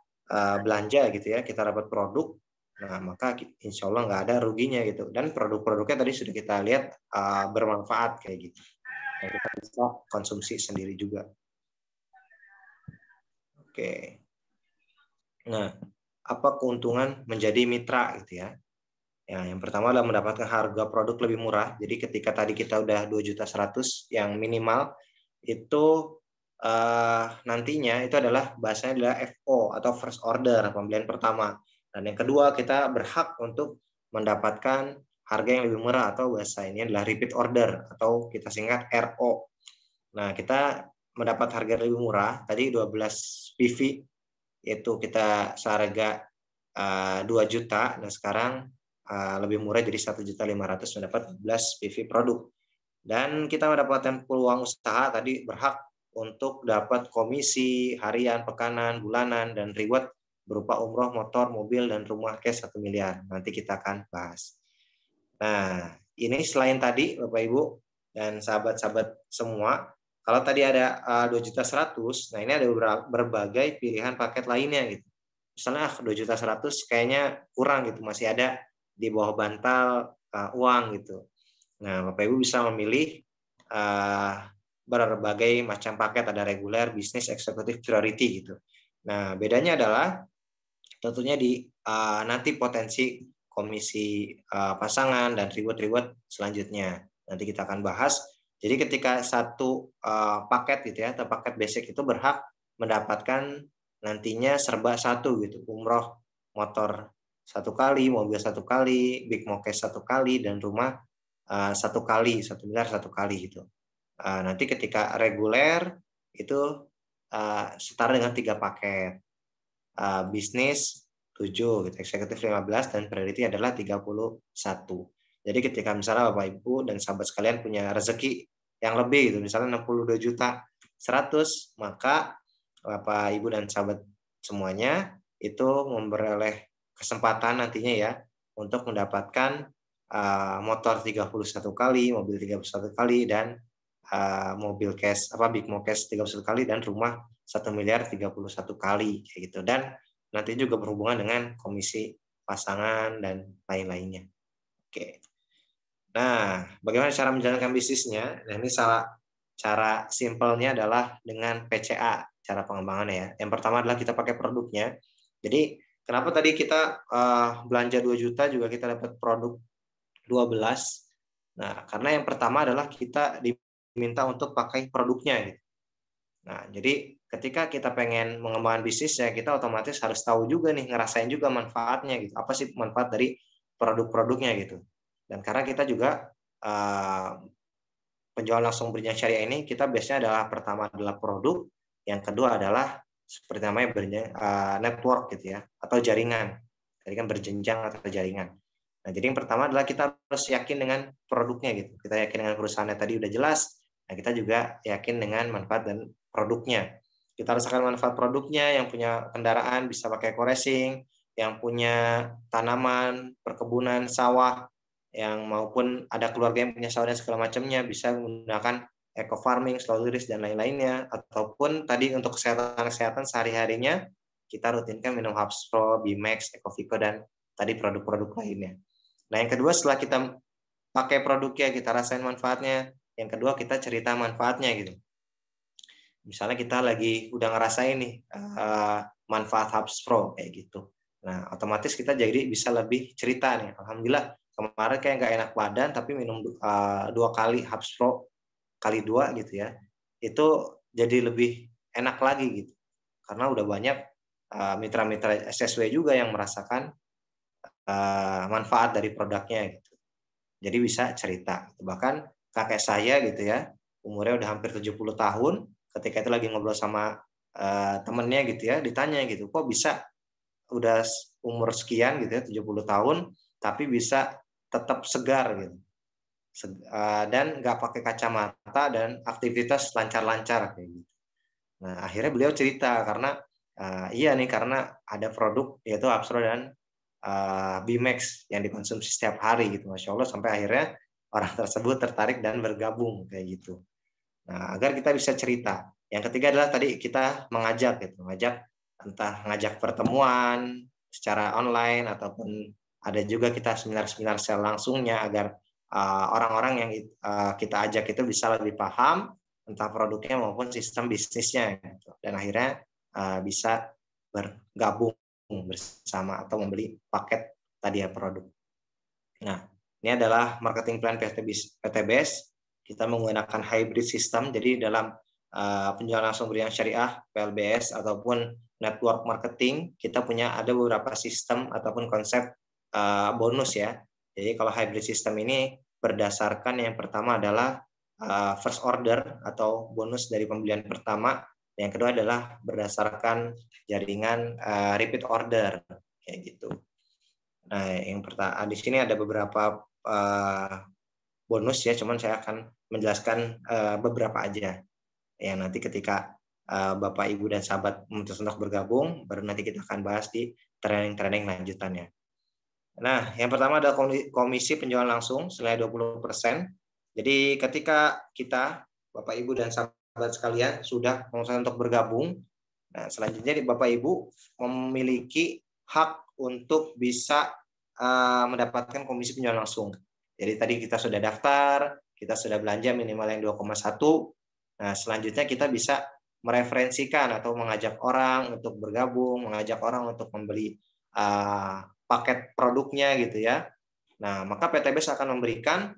[SPEAKER 1] belanja gitu ya, kita dapat produk. Nah, maka insya Allah nggak ada ruginya gitu. Dan produk-produknya tadi sudah kita lihat bermanfaat kayak gitu. Dan kita bisa konsumsi sendiri juga. Oke. Nah, apa keuntungan menjadi mitra gitu ya? Ya, yang pertama adalah mendapatkan harga produk lebih murah. Jadi ketika tadi kita udah 2.100.000 yang minimal, itu nantinya itu adalah bahasanya adalah FO atau first order, pembelian pertama. Dan yang kedua, kita berhak untuk mendapatkan harga yang lebih murah atau bahasa ini adalah repeat order atau kita singkat RO. Nah, kita mendapat harga lebih murah, tadi 12 PV itu kita seharga 2 juta, dan sekarang lebih murah jadi 1.500.000 mendapat 12 PV produk. Dan kita mendapatkan peluang usaha tadi berhak untuk dapat komisi harian, pekanan, bulanan, dan reward berupa umroh, motor, mobil, dan rumah cash 1 miliar. Nanti kita akan bahas. Nah, ini selain tadi Bapak Ibu dan sahabat-sahabat semua, kalau tadi ada 2.100.000, nah ini ada berbagai pilihan paket lainnya gitu. Misalnya 2.100.000 kayaknya kurang gitu, masih ada di bawah bantal uang gitu. Nah, Bapak Ibu bisa memilih berbagai macam paket, ada reguler, bisnis, eksekutif, priority gitu. Nah, bedanya adalah tentunya di nanti potensi komisi pasangan dan reward selanjutnya. Nanti kita akan bahas. Jadi ketika satu paket gitu ya, atau paket basic itu berhak mendapatkan nantinya serba satu gitu, umroh, motor 1 kali, mobil 1 kali, big mokes 1 kali, dan rumah 1 kali, 1 miliar 1 kali gitu. Nanti ketika reguler itu setara dengan 3 paket. Bisnis 7, gitu, eksekutif 15, dan priority adalah 31. Jadi ketika misalnya Bapak Ibu dan sahabat sekalian punya rezeki yang lebih gitu, misalnya 62 juta 100, maka Bapak Ibu dan sahabat semuanya itu memperoleh kesempatan nantinya ya untuk mendapatkan motor 31 kali, mobil 31 kali, dan mobil cash big mokes 31 kali, dan rumah 1 miliar 31 kali kayak gitu. Dan nanti juga berhubungan dengan komisi pasangan dan lain-lainnya. Oke. Nah, bagaimana cara menjalankan bisnisnya? Nah, ini cara simpelnya adalah dengan PCA, cara pengembangannya ya. Yang pertama adalah kita pakai produknya. Jadi, kenapa tadi kita belanja 2 juta juga kita dapat produk 12? Nah, karena yang pertama adalah kita diminta untuk pakai produknya gitu. Nah, jadi ketika kita pengen mengembangkan bisnisnya, kita otomatis harus tahu juga nih, ngerasain juga manfaatnya gitu. Apa sih manfaat dari produk-produknya gitu. Dan karena kita juga penjualan langsung berjenjang syariah ini, kita biasanya adalah pertama adalah produk, yang kedua adalah seperti namanya network gitu ya, atau jaringan. Jadi kan berjenjang atau jaringan. Nah, jadi yang pertama adalah kita harus yakin dengan produknya gitu. Kita yakin dengan perusahaannya tadi udah jelas. Nah, kita juga yakin dengan manfaat dan produknya. Kita rasakan manfaat produknya, yang punya kendaraan bisa pakai co-racing, yang punya tanaman, perkebunan, sawah, yang maupun ada keluarga yang punya sawah dan segala macamnya bisa menggunakan eco farming, slaughterhouse, dan lain-lainnya. Ataupun tadi untuk kesehatan sehari-harinya, kita rutinkan minum Hubspro, Bimax, Ecovico, dan tadi produk-produk lainnya. Nah, yang kedua setelah kita pakai produknya, kita rasain manfaatnya. Yang kedua kita cerita manfaatnya gitu. Misalnya kita lagi udah ngerasain nih manfaat Hubs Pro kayak gitu. Nah, otomatis kita jadi bisa lebih cerita nih. Alhamdulillah kemarin kayak nggak enak badan, tapi minum 2 kali Hubs Pro kali 2 gitu ya. Itu jadi lebih enak lagi gitu. Karena udah banyak mitra-mitra SSW juga yang merasakan manfaat dari produknya gitu. Jadi bisa cerita. Bahkan kakek saya gitu ya, umurnya udah hampir 70 tahun, ketika itu lagi ngobrol sama temennya gitu ya, ditanya gitu, kok bisa udah umur sekian gitu ya, 70 tahun, tapi bisa tetap segar gitu. Dan nggak pakai kacamata dan aktivitas lancar-lancar kayak gitu. Nah, akhirnya beliau cerita karena iya nih, karena ada produk yaitu Hubs Pro dan Bimax yang dikonsumsi setiap hari gitu, Masya Allah, sampai akhirnya orang tersebut tertarik dan bergabung kayak gitu. Nah, agar kita bisa cerita. Yang ketiga adalah tadi kita mengajak gitu, entah ngajak pertemuan secara online ataupun ada juga kita seminar-seminar secara langsungnya agar orang-orang yang kita ajak itu bisa lebih paham entah produknya maupun sistem bisnisnya gitu. Dan akhirnya bisa bergabung bersama atau membeli paket tadi ya produk. Nah, ini adalah marketing plan PTBS. Kita menggunakan hybrid system, jadi dalam penjualan langsung beriang syariah PLBS ataupun network marketing, kita punya ada beberapa sistem ataupun konsep bonus ya. Jadi kalau hybrid system ini berdasarkan yang pertama adalah first order atau bonus dari pembelian pertama, yang kedua adalah berdasarkan jaringan repeat order kayak gitu. Nah, yang pertama di sini ada beberapa bonus ya, cuman saya akan menjelaskan beberapa aja. Ya, nanti ketika Bapak, Ibu, dan sahabat memutuskan untuk bergabung, baru nanti kita akan bahas di training-training lanjutannya. Nah, yang pertama adalah komisi penjualan langsung senilai 20%. Jadi ketika kita, Bapak, Ibu, dan sahabat sekalian sudah memutuskan untuk bergabung, nah selanjutnya Bapak, Ibu memiliki hak untuk bisa mendapatkan komisi penjualan langsung. Jadi tadi kita sudah daftar, kita sudah belanja minimal yang 2,1. Nah, selanjutnya kita bisa mereferensikan atau mengajak orang untuk bergabung, mengajak orang untuk membeli paket produknya gitu ya. Nah, maka PTBS akan memberikan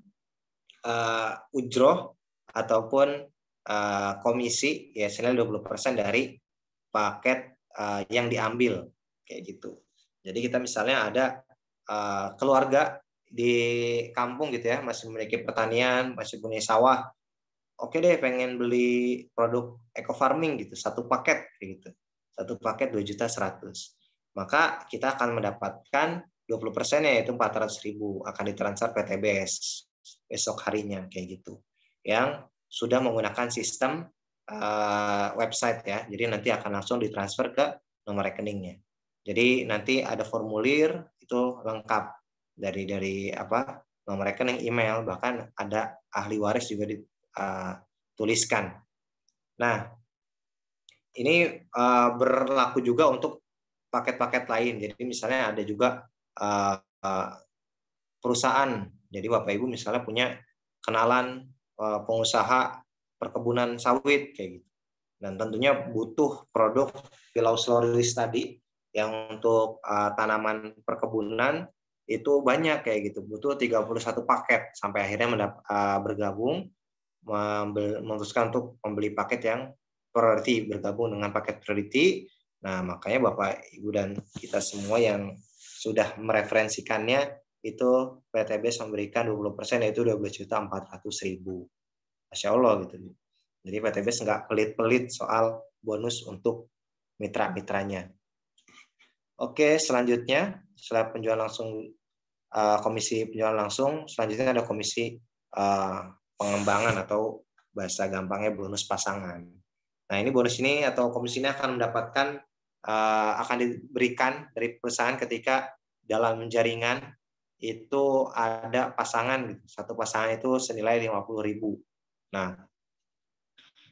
[SPEAKER 1] ujroh ataupun komisi ya senilai 20% dari paket yang diambil kayak gitu. Jadi kita misalnya ada keluarga di kampung gitu ya, masih memiliki pertanian, masih punya sawah. Oke deh, pengen beli produk eco farming gitu, satu paket kayak gitu. Satu paket 2.100.000. Maka kita akan mendapatkan 20% yaitu 400.000 akan ditransfer PTBS besok harinya kayak gitu. Yang sudah menggunakan sistem website ya. Jadi nanti akan langsung ditransfer ke nomor rekeningnya. Jadi nanti ada formulir itu lengkap dari nomor rekening, email, bahkan ada ahli waris juga dituliskan. Nah, ini berlaku juga untuk paket-paket lain. Jadi misalnya ada juga perusahaan. Jadi Bapak Ibu misalnya punya kenalan pengusaha perkebunan sawit kayak gitu. Dan tentunya butuh produk Phylloxera tadi yang untuk tanaman perkebunan itu banyak kayak gitu, butuh 31 paket sampai akhirnya bergabung memutuskan untuk membeli paket yang priority, bergabung dengan paket priority. Nah, makanya Bapak, Ibu, dan kita semua yang sudah mereferensikannya itu PTBS memberikan 20% yaitu 12.400.000. Masya Allah gitu. Jadi PTBS nggak pelit-pelit soal bonus untuk mitra-mitranya. Oke, selanjutnya setelah penjualan langsung, komisi penjualan langsung, selanjutnya ada komisi pengembangan atau bahasa gampangnya bonus pasangan. Nah, ini bonus ini atau komisi ini akan mendapatkan akan diberikan dari perusahaan ketika dalam jaringan itu ada pasangan, satu pasangan itu senilai 50.000. Nah,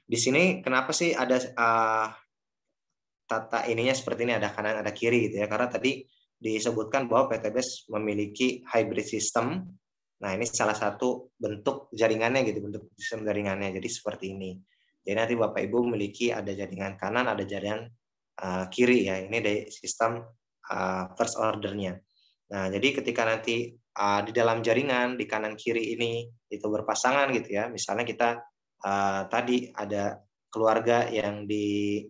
[SPEAKER 1] di sini kenapa sih ada tata ininya seperti ini, ada kanan ada kiri gitu ya, karena tadi disebutkan bahwa PTBS memiliki hybrid system. Nah, ini salah satu bentuk jaringannya gitu, bentuk sistem jaringannya. Jadi seperti ini. Jadi nanti Bapak Ibu memiliki ada jaringan kanan, ada jaringan kiri ya. Ini dari sistem first ordernya. Nah, jadi ketika nanti di dalam jaringan di kanan kiri ini itu berpasangan gitu ya. Misalnya kita tadi ada keluarga yang di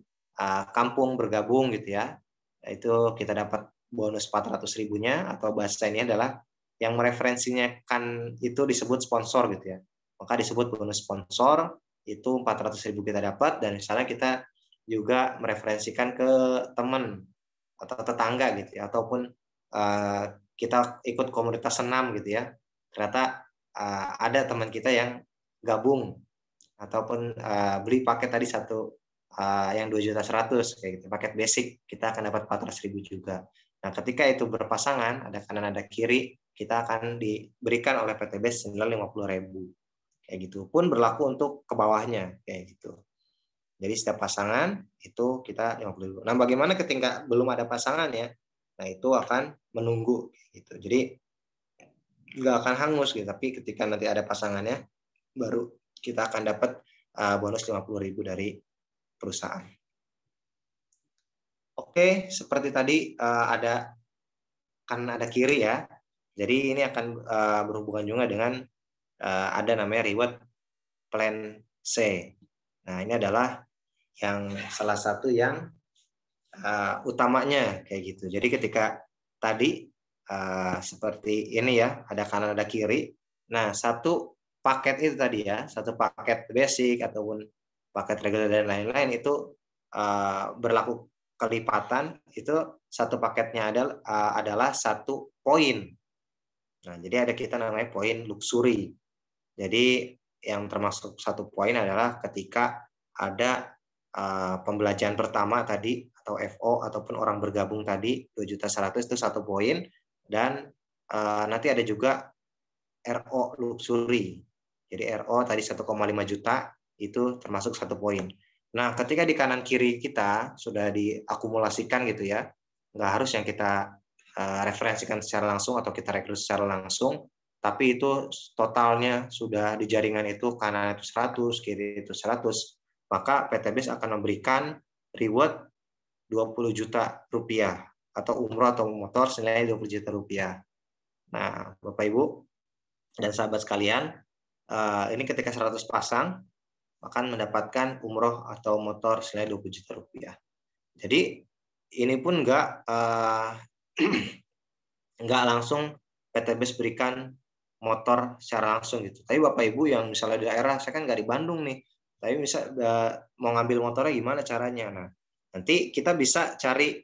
[SPEAKER 1] kampung bergabung gitu ya. Itu kita dapat bonus 400.000-nya, atau bahasa ini adalah yang mereferensinya kan itu disebut sponsor gitu ya. Maka disebut bonus sponsor, itu 400.000 kita dapat, dan misalnya kita juga mereferensikan ke teman atau tetangga gitu ya, ataupun kita ikut komunitas senam gitu ya. Ternyata ada teman kita yang gabung ataupun beli paket tadi yang 2.100.000 kayak gitu, paket basic, kita akan dapat 400.000 juga. Nah, ketika itu berpasangan, ada kanan ada kiri, kita akan diberikan oleh PTBS senilai 50.000 kayak gitu. Pun berlaku untuk ke bawahnya kayak gitu. Jadi setiap pasangan itu kita 50.000. Nah, bagaimana ketika belum ada pasangan ya? Nah, itu akan menunggu gitu. Jadi nggak akan hangus gitu, tapi ketika nanti ada pasangannya baru kita akan dapat bonus 50.000 dari perusahaan. Oke, seperti tadi ada kanan ada kiri ya. Jadi ini akan berhubungan juga dengan ada namanya reward plan C. Nah, ini adalah yang salah satu yang utamanya kayak gitu. Jadi ketika tadi seperti ini ya, ada kanan ada kiri. Nah, satu paket itu tadi ya, satu paket basic ataupun paket reguler dan lain-lain itu berlaku kelipatan, itu satu paketnya adalah 1 poin. Nah, jadi ada kita namanya poin luxury. Jadi yang termasuk 1 poin adalah ketika ada pembelajaran pertama tadi atau FO ataupun orang bergabung tadi 2.100.000 itu 1 poin, dan nanti ada juga RO luxury. Jadi RO tadi 1,5 juta itu termasuk 1 poin. Nah, ketika di kanan kiri kita sudah diakumulasikan gitu ya, nggak harus yang kita referensikan secara langsung atau kita rekrut secara langsung, tapi itu totalnya sudah di jaringan itu kanan itu 100, kiri itu 100, maka PTBS akan memberikan reward 20 juta rupiah atau umroh atau motor senilai 20 juta rupiah. Nah, Bapak Ibu dan sahabat sekalian, ini ketika 100 pasang akan mendapatkan umroh atau motor senilai 20 juta rupiah. Jadi ini pun nggak langsung PTBS berikan motor secara langsung gitu. Tapi Bapak Ibu yang misalnya di daerah, saya kan nggak di Bandung nih, tapi misal mau ngambil motornya gimana caranya? Nah, nanti kita bisa cari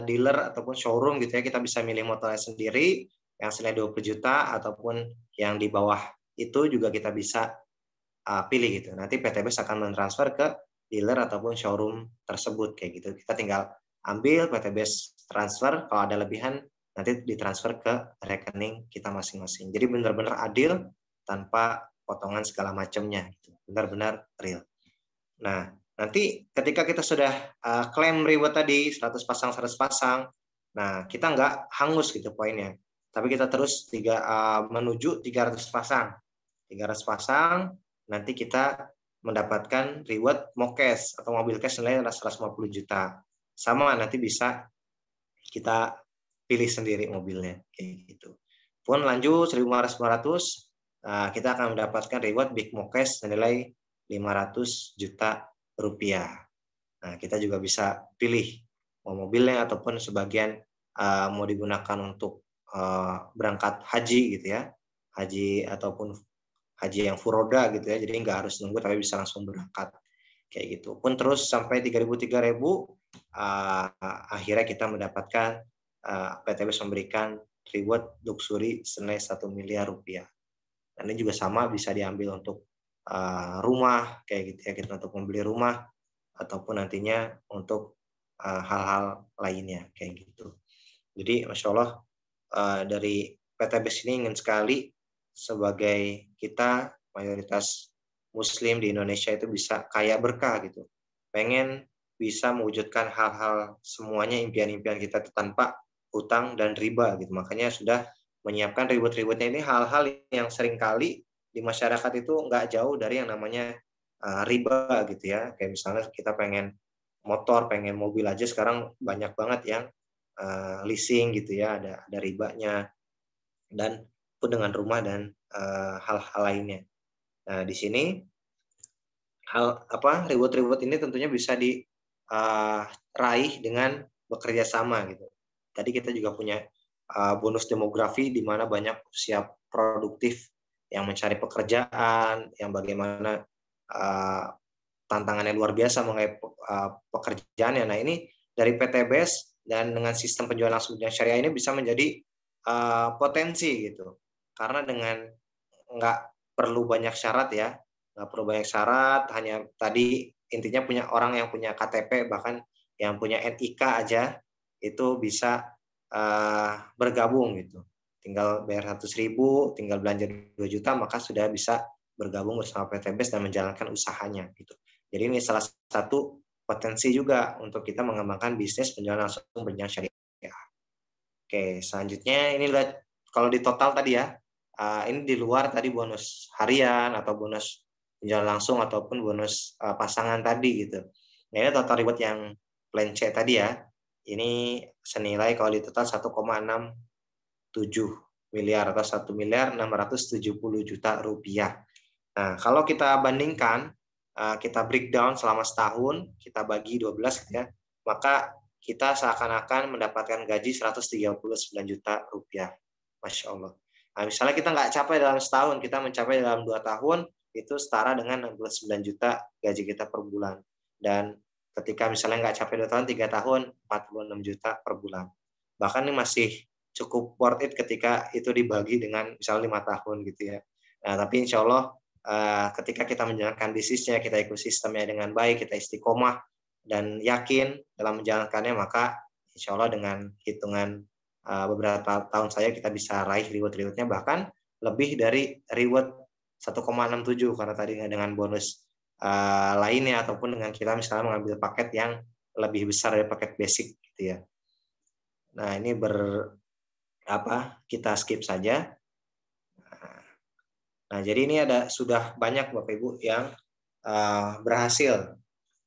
[SPEAKER 1] dealer ataupun showroom gitu ya, kita bisa milih motornya sendiri yang senilai 20 juta ataupun yang di bawah itu juga kita bisa pilih gitu. Nanti PTBS akan mentransfer ke dealer ataupun showroom tersebut kayak gitu. Kita tinggal ambil, PTBS transfer, kalau ada lebihan nanti ditransfer ke rekening kita masing-masing. Jadi benar-benar adil tanpa potongan segala macamnya gitu. Benar-benar real. Nah, nanti ketika kita sudah klaim reward tadi 100 pasang 100 pasang, nah kita nggak hangus gitu poinnya. Tapi kita terus menuju 300 pasang. 300 pasang, nanti kita mendapatkan reward MOKES atau mobil cash nilai 150 juta. Sama nanti bisa kita pilih sendiri mobilnya kayak gitu. Pun lanjut 1.500, kita akan mendapatkan reward Big MOKES senilai 500 juta rupiah. Nah, kita juga bisa pilih mau mobilnya ataupun sebagian mau digunakan untuk berangkat haji gitu ya. Haji ataupun haji yang furoda gitu ya, jadi nggak harus nunggu tapi bisa langsung berangkat kayak gitu. Pun terus sampai 3.000 akhirnya kita mendapatkan PTBS memberikan reward luxury senilai 1 miliar rupiah. Dan ini juga sama bisa diambil untuk rumah kayak gitu ya, kita untuk membeli rumah ataupun nantinya untuk hal-hal lainnya kayak gitu. Jadi Masya Allah dari PTBS ini ingin sekali sebagai kita mayoritas Muslim di Indonesia itu bisa kaya berkah gitu. Pengen bisa mewujudkan hal-hal semuanya, impian-impian kita itu tanpa hutang dan riba gitu. Makanya sudah menyiapkan reward-rewardnya ini hal-hal yang seringkali di masyarakat itu nggak jauh dari yang namanya riba gitu ya. Kayak misalnya kita pengen motor, pengen mobil aja sekarang banyak banget yang leasing gitu ya, ada ribanya, dan pun dengan rumah dan hal-hal lainnya. Nah, di sini reward ini tentunya bisa diraih dengan bekerja sama gitu. Tadi kita juga punya bonus demografi di mana banyak usia produktif yang mencari pekerjaan, yang bagaimana tantangannya luar biasa mengenai pekerjaannya. Nah, ini dari PTBS dan dengan sistem penjualan langsung yang syariah ini bisa menjadi potensi gitu. Karena dengan nggak perlu banyak syarat ya, nggak perlu banyak syarat, hanya tadi intinya punya orang yang punya KTP, bahkan yang punya NIK aja itu bisa bergabung gitu. Tinggal bayar 100.000, tinggal belanja 2 juta, maka sudah bisa bergabung bersama PTBS dan menjalankan usahanya gitu. Jadi ini salah satu potensi juga untuk kita mengembangkan bisnis penjualan langsung berjenjang syariah. Oke, selanjutnya ini kalau di total tadi ya, ini di luar tadi bonus harian atau bonus penjualan langsung ataupun bonus pasangan tadi gitu. Nah, ini total reward yang plan C tadi ya. Ini senilai kalau di total 1,67 miliar atau 1.670 juta rupiah. Nah, kalau kita bandingkan, kita breakdown selama setahun, kita bagi 12 gitu ya, maka kita seakan-akan mendapatkan gaji 139 juta rupiah. Masya Allah. Nah, misalnya kita nggak capai dalam setahun, kita mencapai dalam 2 tahun, itu setara dengan 69 juta gaji kita per bulan. Dan ketika misalnya nggak capai 2 tahun, 3 tahun, 46 juta per bulan. Bahkan ini masih cukup worth it ketika itu dibagi dengan misalnya 5 tahun gitu ya. Nah, tapi insya Allah ketika kita menjalankan bisnisnya, kita ikut sistemnya dengan baik, kita istiqomah dan yakin dalam menjalankannya, maka insya Allah dengan hitungan beberapa tahun saja kita bisa raih reward-rewardnya, bahkan lebih dari reward 1,67 karena tadi dengan bonus lainnya ataupun dengan kita misalnya mengambil paket yang lebih besar dari paket basic gitu ya. Nah, ini kita skip saja. Nah, jadi ini sudah banyak Bapak Ibu yang berhasil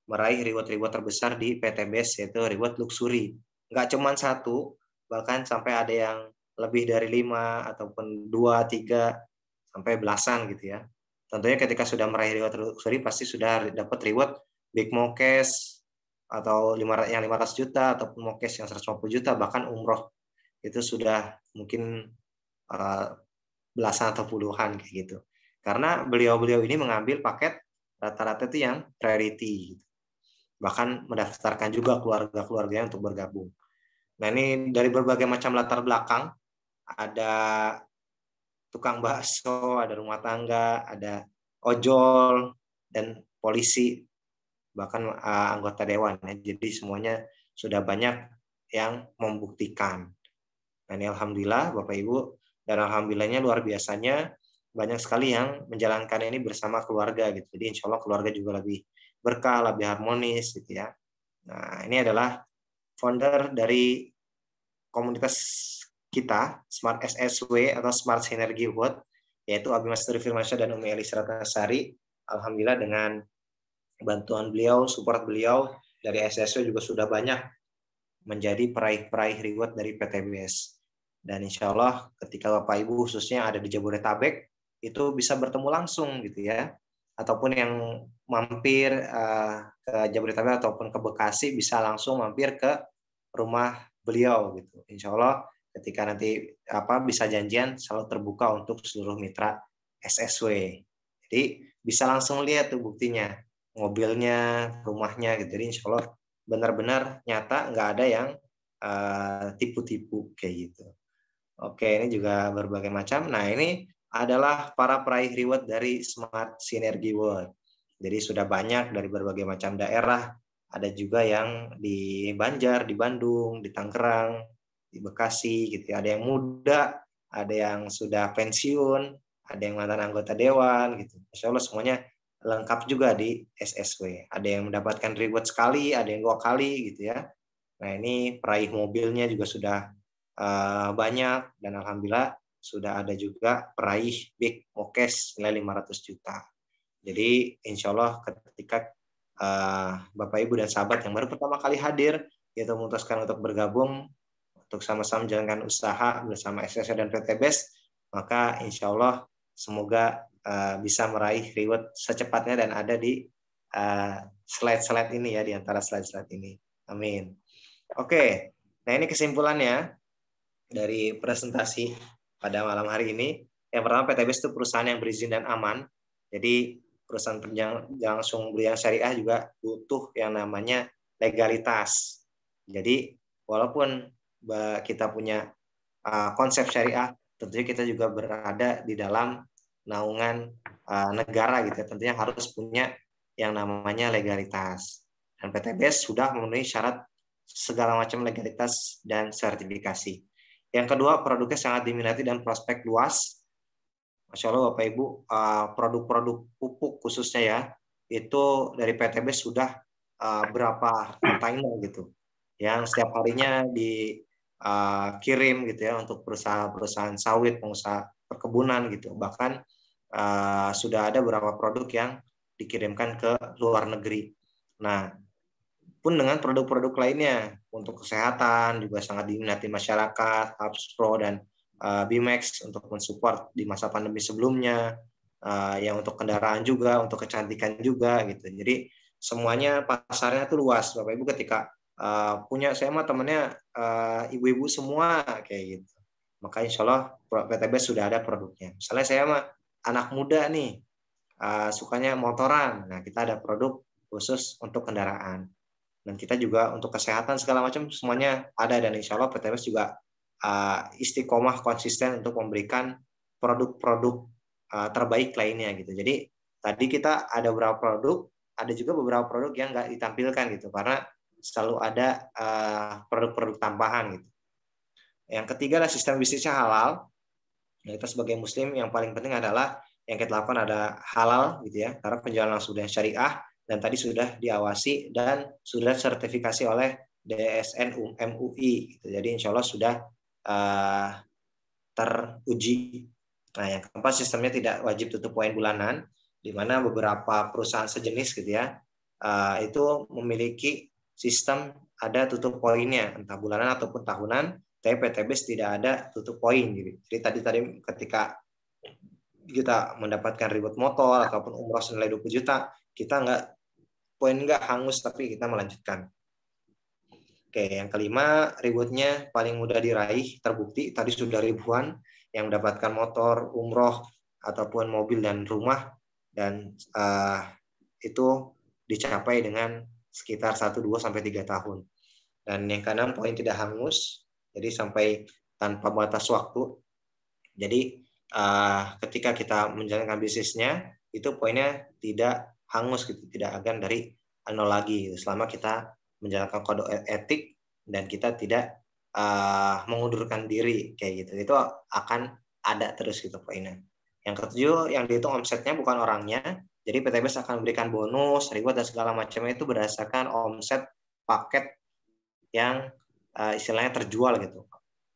[SPEAKER 1] meraih reward-reward terbesar di PTBS, yaitu reward luxury. Nggak cuma satu, bahkan sampai ada yang lebih dari 5 ataupun 2, 3, sampai belasan gitu ya. Tentunya ketika sudah meraih reward luxury pasti sudah dapat reward big mokes atau yang 500 juta ataupun mokes yang 150 juta, bahkan umroh itu sudah mungkin belasan atau puluhan kayak gitu. Karena beliau-beliau ini mengambil paket rata-rata itu yang priority. Bahkan mendaftarkan juga keluarga-keluarganya untuk bergabung. Nah, ini dari berbagai macam latar belakang, ada tukang bakso, ada rumah tangga, ada ojol, dan polisi, bahkan anggota dewan. Jadi semuanya sudah banyak yang membuktikan. Nah, ini alhamdulillah Bapak Ibu, dan alhamdulillahnya luar biasanya banyak sekali yang menjalankan ini bersama keluarga gitu. Jadi insya Allah keluarga juga lebih berkah, lebih harmonis gitu ya. Nah, ini adalah founder dari komunitas kita, Smart SSW atau Smart Synergy World, yaitu Abi Masturi Firmansyah dan Umi Elis Ratnasari. Alhamdulillah dengan bantuan beliau, support beliau dari SSW juga sudah banyak menjadi peraih-peraih reward dari PTBS. Dan insya Allah ketika Bapak Ibu khususnya ada di Jabodetabek, itu bisa bertemu langsung gitu ya. Ataupun yang mampir ke Jabodetabek ataupun ke Bekasi bisa langsung mampir ke rumah beliau gitu. Insya Allah ketika nanti bisa janjian selalu terbuka untuk seluruh mitra SSW. Jadi bisa langsung lihat tuh buktinya, mobilnya, rumahnya gitu. Jadi insya Allah benar-benar nyata, nggak ada yang tipu-tipu kayak gitu. Oke, ini juga berbagai macam. Nah, ini adalah para peraih reward dari Smart Synergy World. Jadi sudah banyak dari berbagai macam daerah. Ada juga yang di Banjar, di Bandung, di Tangerang, di Bekasi, gitu. Ada yang muda, ada yang sudah pensiun, ada yang mantan anggota dewan, gitu. Insya Allah semuanya lengkap juga di SSW. Ada yang mendapatkan reward sekali, ada yang 2 kali, gitu ya. Nah, ini peraih mobilnya juga sudah banyak, dan alhamdulillah sudah ada juga peraih big mokes nilai 500 juta. Jadi insya Allah ketika Bapak Ibu dan sahabat yang baru pertama kali hadir, yaitu memutuskan untuk bergabung untuk sama-sama menjalankan usaha bersama SSW dan PTBes, maka insya Allah semoga bisa meraih reward secepatnya dan ada di slide-slide ini ya, di antara slide-slide ini. Amin. Oke, nah ini kesimpulannya dari presentasi pada malam hari ini. Yang pertama, PTBes itu perusahaan yang berizin dan aman. Jadi perusahaan langsung berjalan syariah juga butuh yang namanya legalitas. Jadi walaupun kita punya konsep syariah, tentunya kita juga berada di dalam naungan negara gitu. Tentunya harus punya yang namanya legalitas. Dan PTBes sudah memenuhi syarat segala macam legalitas dan sertifikasi. Yang kedua, produknya sangat diminati dan prospek luas. Masya Allah Bapak Ibu, produk-produk pupuk khususnya ya, itu dari PTBes sudah berapa container gitu, yang setiap harinya dikirim gitu ya untuk perusahaan sawit, pengusaha perkebunan gitu. Bahkan sudah ada beberapa produk yang dikirimkan ke luar negeri. Nah, pun dengan produk-produk lainnya untuk kesehatan juga sangat diminati masyarakat, Hubspro dan Bimax untuk mensupport di masa pandemi sebelumnya, yang untuk kendaraan juga, untuk kecantikan juga gitu. Jadi semuanya pasarnya tuh luas. Bapak Ibu ketika punya, saya mah temennya ibu-ibu semua kayak gitu. Maka insya Allah PTBes sudah ada produknya. Misalnya saya mah anak muda nih, sukanya motoran. Nah kita ada produk khusus untuk kendaraan. Dan kita juga untuk kesehatan segala macam semuanya ada, dan insya Allah PTBes juga istiqomah konsisten untuk memberikan produk-produk terbaik lainnya gitu. Jadi tadi kita ada beberapa produk, ada juga beberapa produk yang nggak ditampilkan gitu karena selalu ada produk-produk tambahan gitu. Yang ketiga adalah sistem bisnisnya halal. Nah, kita sebagai Muslim yang paling penting adalah yang kita lakukan ada halal gitu ya, karena penjualan langsung dan syariah, dan tadi sudah diawasi dan sudah sertifikasi oleh DSN MUI gitu. Jadi insya Allah sudah teruji. Nah, yang keempat, sistemnya tidak wajib tutup poin bulanan, di mana beberapa perusahaan sejenis gitu ya, itu memiliki sistem ada tutup poinnya, entah bulanan ataupun tahunan, tapi PTBes tidak ada tutup poin gitu. Jadi tadi ketika kita mendapatkan reward motor ataupun umroh senilai 20 juta, kita poin nggak hangus, tapi kita melanjutkan. Oke, yang kelima, rewardnya paling mudah diraih, terbukti tadi sudah ribuan yang mendapatkan motor, umroh, ataupun mobil dan rumah, dan itu dicapai dengan sekitar 1-2-3 tahun. Dan yang keenam, poin tidak hangus, jadi sampai tanpa batas waktu. Jadi ketika kita menjalankan bisnisnya, itu poinnya tidak hangus gitu, tidak akan dari 0 lagi, selama kita menjalankan kode etik dan kita tidak mengundurkan diri kayak gitu, itu akan ada terus gitu poinnya. Yang ketujuh, yang dihitung omsetnya bukan orangnya. Jadi PTBes akan memberikan bonus, reward dan segala macamnya itu berdasarkan omset paket yang istilahnya terjual gitu.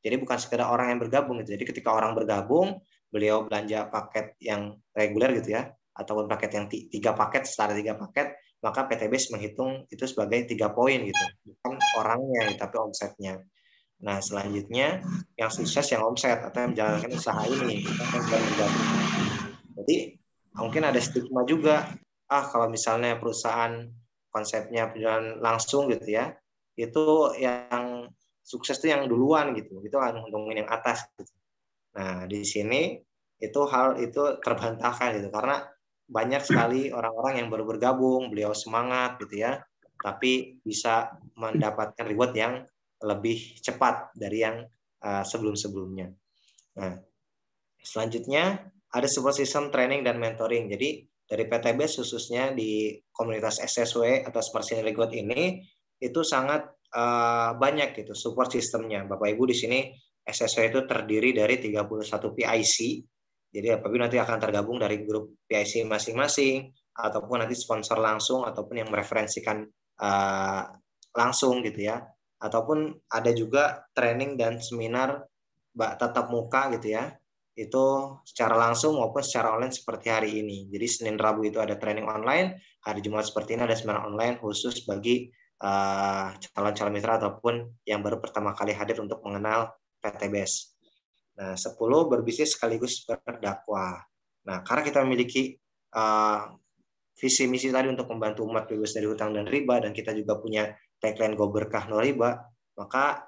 [SPEAKER 1] Jadi bukan sekedar orang yang bergabung gitu. Jadi ketika orang bergabung, beliau belanja paket yang reguler gitu ya, ataupun paket yang 3 paket, setara 3 paket, maka PTBes menghitung itu sebagai 3 poin gitu, bukan orangnya tapi omsetnya. Nah selanjutnya yang sukses yang omset atau yang menjalankan usaha ini. Jadi mungkin ada stigma juga, kalau misalnya perusahaan konsepnya penjualan langsung gitu ya, itu yang sukses itu yang duluan gitu, itu kan untungin yang atas gitu. Nah di sini hal itu terbantahkan gitu, karena banyak sekali orang-orang yang baru bergabung, beliau semangat gitu ya, tapi bisa mendapatkan reward yang lebih cepat dari yang sebelum-sebelumnya. Nah, selanjutnya ada support system training dan mentoring. Jadi dari PTBes khususnya di komunitas SSW atau Smart Synergy Growth ini itu sangat banyak gitu support sistemnya. Bapak Ibu di sini SSW itu terdiri dari 31 PIC. Jadi apabila nanti akan tergabung dari grup PIC masing-masing, ataupun nanti sponsor langsung, ataupun yang mereferensikan langsung gitu ya, ataupun ada juga training dan seminar tatap muka gitu ya, itu secara langsung maupun secara online seperti hari ini. Jadi Senin Rabu itu ada training online, hari Jumat seperti ini ada seminar online khusus bagi calon-calon mitra ataupun yang baru pertama kali hadir untuk mengenal PTBS. Nah, 10 berbisnis sekaligus berdakwah. Nah, karena kita memiliki visi misi tadi untuk membantu umat bebas dari hutang dan riba, dan kita juga punya tagline Go Berkah No Riba, maka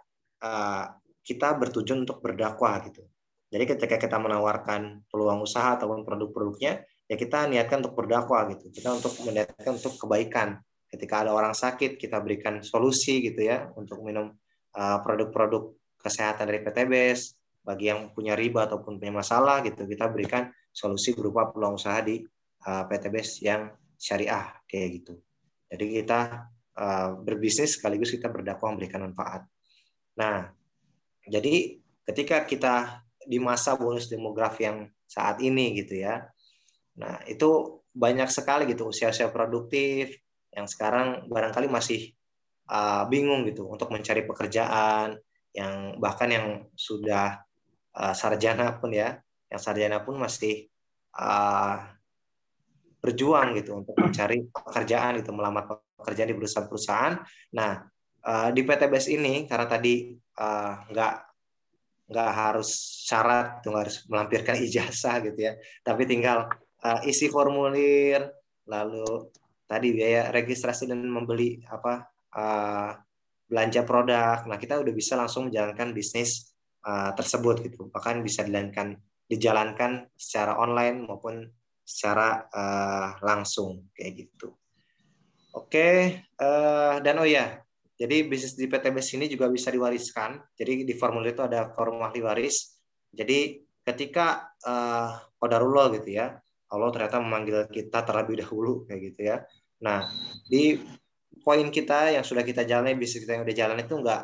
[SPEAKER 1] kita bertujuan untuk berdakwah gitu. Jadi ketika kita menawarkan peluang usaha ataupun produk-produknya, ya kita niatkan untuk berdakwah gitu. Kita untuk meniatkan untuk kebaikan. Ketika ada orang sakit, kita berikan solusi gitu ya untuk minum produk-produk kesehatan dari PTBS. Bagi yang punya riba ataupun punya masalah gitu, kita berikan solusi berupa peluang usaha di PTBS yang syariah kayak gitu. Jadi kita berbisnis sekaligus kita berdakwah memberikan manfaat. Nah, jadi ketika kita di masa bonus demografi yang saat ini gitu ya, nah itu banyak sekali gitu usia-usia produktif yang sekarang barangkali masih bingung gitu untuk mencari pekerjaan, yang bahkan yang sudah sarjana pun ya, yang sarjana pun masih berjuang gitu untuk mencari pekerjaan gitu, melamar pekerjaan di perusahaan-perusahaan. Nah, di PTBS ini karena tadi nggak harus syarat, nggak harus melampirkan ijazah gitu ya, tapi tinggal isi formulir, lalu tadi biaya registrasi dan membeli belanja produk. Nah, kita udah bisa langsung menjalankan bisnis tersebut gitu, bahkan bisa dijalankan secara online maupun secara langsung kayak gitu. Oke, dan oh ya, jadi bisnis di PTBS ini juga bisa diwariskan. Jadi di formulir itu ada form ahli waris. Jadi ketika qadarullah gitu ya, Allah ternyata memanggil kita terlebih dahulu kayak gitu ya. Nah, di poin kita yang sudah kita jalani, bisnis kita yang udah jalan itu nggak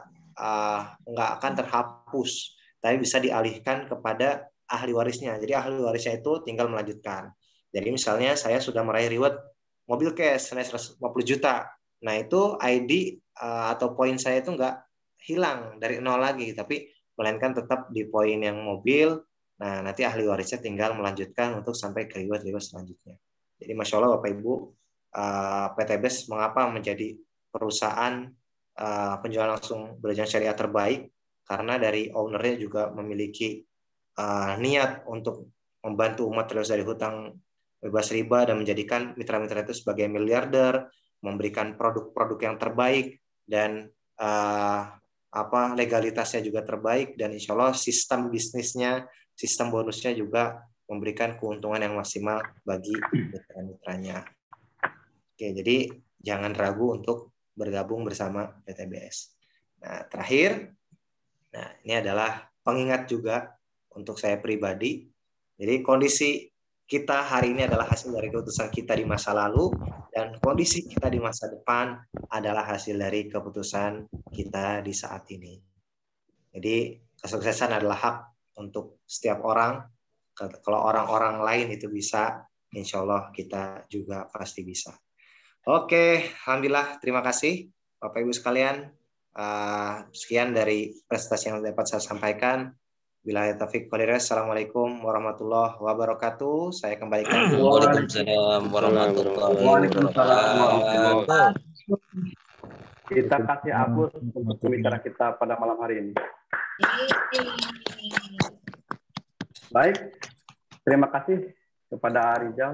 [SPEAKER 1] akan terhapus, tapi bisa dialihkan kepada ahli warisnya. Jadi ahli warisnya itu tinggal melanjutkan. Jadi misalnya saya sudah meraih reward mobil cash senilai 150 juta. Nah itu ID atau poin saya itu nggak hilang dari nol lagi, tapi melainkan tetap di poin yang mobil. Nah nanti ahli warisnya tinggal melanjutkan untuk sampai ke reward selanjutnya. Jadi Masya Allah Bapak Ibu, PTBS mengapa menjadi perusahaan penjualan langsung berjenjang syariah terbaik, karena dari ownernya juga memiliki niat untuk membantu umat terlepas dari hutang bebas riba dan menjadikan mitra-mitra itu sebagai miliarder, memberikan produk-produk yang terbaik dan legalitasnya juga terbaik, dan insya Allah sistem bisnisnya, sistem bonusnya juga memberikan keuntungan yang maksimal bagi mitra-mitranya. Oke, jadi jangan ragu untuk bergabung bersama PTBS. Nah, terakhir, ini adalah pengingat juga untuk saya pribadi. Jadi kondisi kita hari ini adalah hasil dari keputusan kita di masa lalu, dan kondisi kita di masa depan adalah hasil dari keputusan kita di saat ini. Jadi kesuksesan adalah hak untuk setiap orang. Kalau orang-orang lain itu bisa, insya Allah kita juga pasti bisa. Oke, alhamdulillah, terima kasih Bapak Ibu sekalian. Sekian dari presentasi yang dapat saya sampaikan. Billahi taufiq wal hidayah. Assalamualaikum warahmatullahi wabarakatuh. Saya kembalikan.
[SPEAKER 5] Waalaikumsalam warahmatullahi wabarakatuh.
[SPEAKER 6] Kita kasih aplaus untuk pembicara kita pada malam hari ini. Baik, terima kasih kepada Rizal